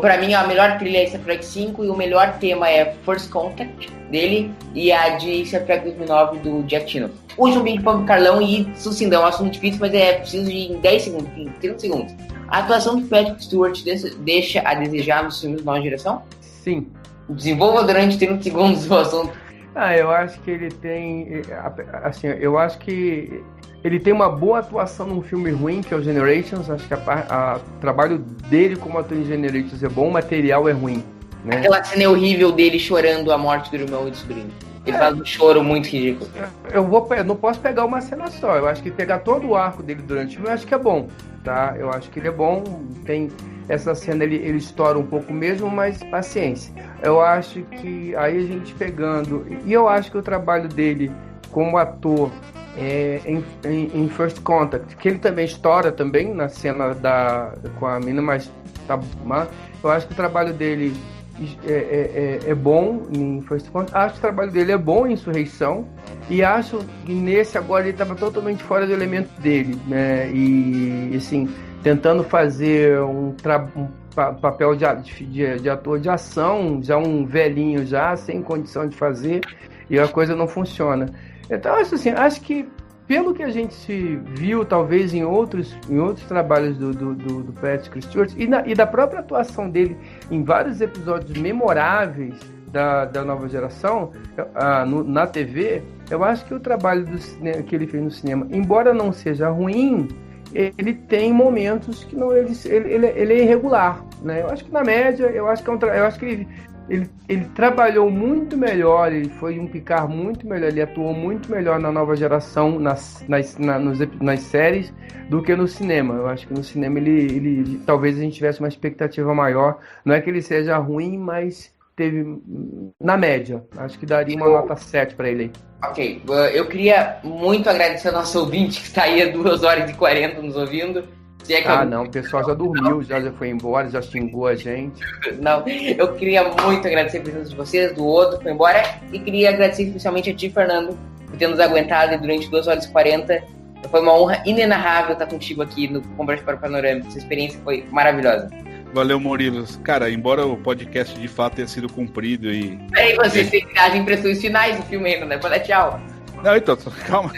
Pra mim, a melhor trilha é Star Trek 5 e o melhor tema é First Contact dele e a de Star Trek 2009 do Jack Chino. Último ping-pong do Carlão e Sucindão, é um assunto difícil, mas preciso de 10 segundos, 30 segundos. A atuação de Patrick Stewart deixa a desejar nos filmes de nova geração? Sim. Desenvolva durante 30 segundos o assunto. Eu acho que ele tem... Assim, eu acho que ele tem uma boa atuação num filme ruim, que é o Generations. Acho que o trabalho dele como ator em Generations é bom, o material é ruim, né? Aquela cena horrível dele chorando a morte do irmão e do sobrinho. Ele faz um choro muito ridículo. Eu não posso pegar uma cena só. Eu acho que pegar todo o arco dele durante o filme, eu acho que é bom, tá? Eu acho que ele é bom. Tem essa cena, ele estoura um pouco mesmo, mas paciência. Eu acho que aí a gente pegando... E eu acho que o trabalho dele como ator em First Contact, que ele também estoura também na cena com a menina, mas eu acho que o trabalho dele é bom em First Contact. Acho que o trabalho dele é bom em Insurreição, e acho que nesse agora ele estava totalmente fora do elemento dele, né? E assim, tentando fazer um papel de ator de ação, já um velhinho já, sem condição de fazer, e a coisa não funciona. Então, acho que pelo que a gente viu, talvez em outros trabalhos do Patrick Stewart e da própria atuação dele em vários episódios memoráveis da nova geração, na TV, eu acho que o trabalho que ele fez no cinema, embora não seja ruim, ele tem momentos que ele é irregular, né? Eu acho que na média, eu acho que ele trabalhou muito melhor, ele foi um Picard muito melhor, ele atuou muito melhor na nova geração, nas séries, do que no cinema. Eu acho que no cinema ele talvez a gente tivesse uma expectativa maior. Não é que ele seja ruim, mas teve na média. Acho que daria uma nota 7 para ele aí. Ok, eu queria muito agradecer ao nosso ouvinte que está aí há 2h40 nos ouvindo. Não, o pessoal já dormiu, já foi embora, já xingou a gente. Não, eu queria muito agradecer a presença de vocês, do outro foi embora, e queria agradecer especialmente a ti, Fernando, por ter nos aguentado durante 2h40. Foi uma honra inenarrável estar contigo aqui no Conversa para o Panorama. Essa experiência foi maravilhosa. Valeu, Murilo. Cara, embora o podcast de fato tenha sido cumprido e... Aí vocês têm as impressões finais do filme ainda, né? Fala tchau. Não, então, calma.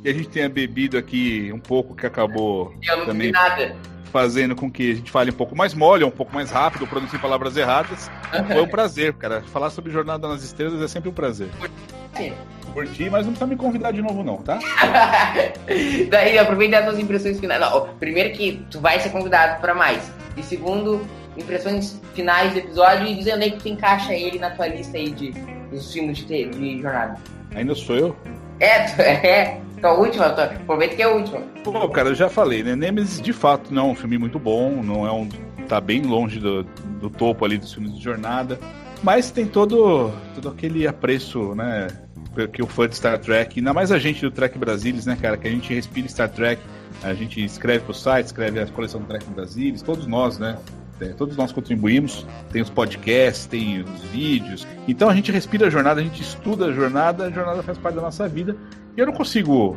E a gente tenha bebido aqui um pouco, que acabou também nada. Fazendo com que a gente fale um pouco mais mole, um pouco mais rápido, pronuncie palavras erradas. Foi um prazer, cara. Falar sobre Jornada nas Estrelas é sempre um prazer. Sim. Curti, mas não precisa me convidar de novo não, tá? Daí, aproveita as suas impressões finais. Não, primeiro que tu vai ser convidado para mais. E segundo, impressões finais do episódio e dizendo aí que tu encaixa ele na tua lista aí dos filmes de Jornada. Ainda sou eu? Tua última, aproveita que é a última. Pô, cara, eu já falei, né? Nemesis de fato não é um filme muito bom, não é tá bem longe do topo ali dos filmes de Jornada, mas tem todo aquele apreço, né? Que o fã de Star Trek, ainda mais a gente do Trek Brasilis, né, cara? Que a gente respira Star Trek, a gente escreve pro site, escreve a coleção do Trek Brasilis, todos nós, né? Todos nós contribuímos, tem os podcasts, tem os vídeos. Então a gente respira a jornada, a gente estuda a jornada faz parte da nossa vida. E eu não consigo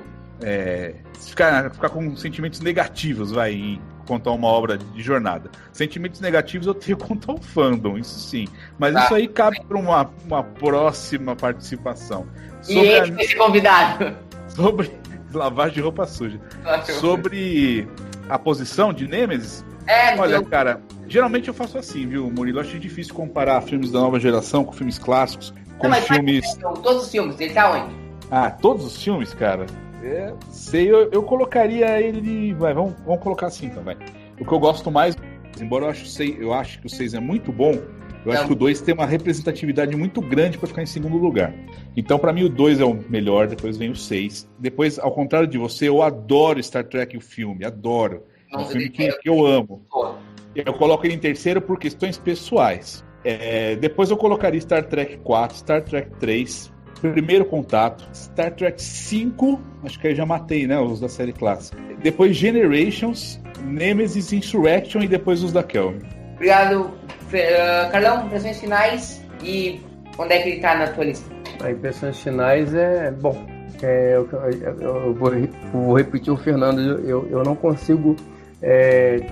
ficar com sentimentos negativos, em contar uma obra de jornada. Sentimentos negativos eu tenho contra o fandom, isso sim. Mas isso aí cabe para uma próxima participação. E ele vai ser convidado. Sobre lavagem de roupa suja. Sobre a posição de Nemesis. Olha, cara, geralmente eu faço assim, viu, Murilo? Eu acho difícil comparar filmes da nova geração com filmes clássicos, com filmes... Todos os filmes, ele tá onde? Todos os filmes, cara? Eu colocaria ele... Vamos colocar assim, então, vai. O que eu gosto mais, embora eu acho que o 6 é muito bom, eu acho que o 2 tem uma representatividade muito grande pra ficar em segundo lugar. Então, pra mim, o 2 é o melhor, depois vem o 6. Depois, ao contrário de você, eu adoro Star Trek, o filme, adoro. É um filme que eu amo. Eu coloco ele em terceiro por questões pessoais. Depois eu colocaria Star Trek 4, Star Trek 3, Primeiro Contato, Star Trek 5, acho que aí já matei, né, os da série clássica. Depois Generations, Nemesis, Insurrection e depois os da Kelvin. Obrigado, Carlão. Impressões finais e onde é que ele tá na tua lista? As impressões finais eu vou repetir o Fernando, eu não consigo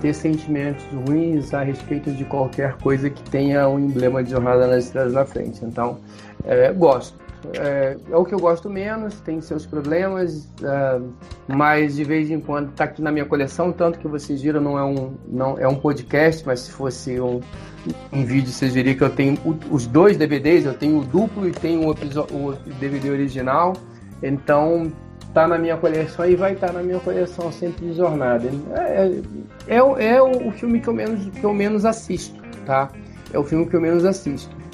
ter sentimentos ruins a respeito de qualquer coisa que tenha um emblema de Jornada nas Estrelas na frente. Então, gosto. É o que eu gosto menos, tem seus problemas, mas de vez em quando está aqui na minha coleção, tanto que vocês viram, não é um podcast, mas se fosse um vídeo, vocês veriam que eu tenho os dois DVDs, eu tenho o duplo e tenho o DVD original, então tá na minha coleção e vai estar na minha coleção sempre de Jornada. É o filme que eu menos assisto, tá? É o filme que eu menos assisto.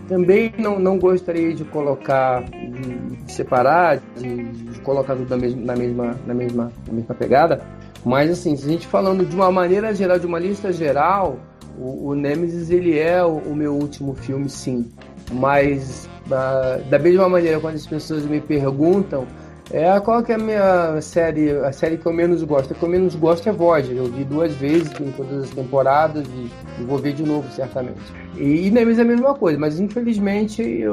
Também não gostaria de colocar, de separar, de colocar tudo na mesma pegada, mas assim, se a gente falando de uma maneira geral, de uma lista geral, o Nemesis ele é o meu último filme, sim, mas da mesma maneira, quando as pessoas me perguntam qual que é a minha série, a série que eu menos gosto? A que eu menos gosto é Voyager. Eu vi 2 vezes em todas as temporadas e vou ver de novo, certamente. E Nemesis é a mesma coisa, mas infelizmente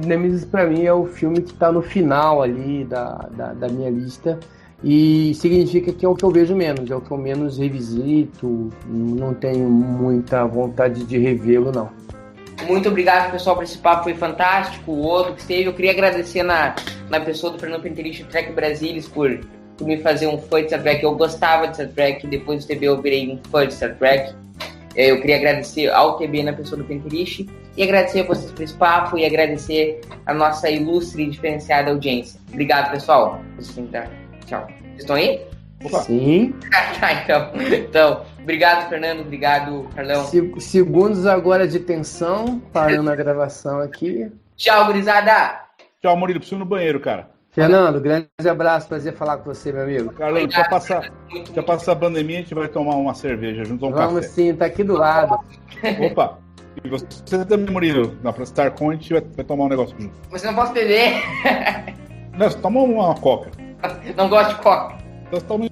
Nemesis pra mim é o filme que tá no final ali da minha lista e significa que é o que eu vejo menos, é o que eu menos revisito, não tenho muita vontade de revê-lo, não. Muito obrigado, pessoal, por esse papo, foi fantástico. O outro que esteve, eu queria agradecer na pessoa do Fernando Pentelista do Trek Brasilis por me fazer um fã de Star Trek. Eu gostava de Star Trek, depois do TV eu virei um fã de Star Trek. Eu queria agradecer ao TB na pessoa do Penteriche e agradecer a vocês por esse papo e agradecer a nossa ilustre e diferenciada audiência. Obrigado, pessoal. Tchau. Vocês estão aí? Opa. Sim. Então, obrigado, Fernando. Obrigado, Carlão. Segundos agora de tensão, parando a gravação aqui. Tchau, gurizada. Tchau, Murilo. Preciso ir no banheiro, cara. Fernando, grande abraço. Prazer falar com você, meu amigo. Carlão, já passar a pandemia, a gente vai tomar uma cerveja junto a um Vamos café. sim, tá aqui do lado. Opa. E você também, Murilo. Na StarCon, a gente vai tomar um negócio junto. Você não pode beber. Não, você toma uma coca. Não gosto de coca. Então você toma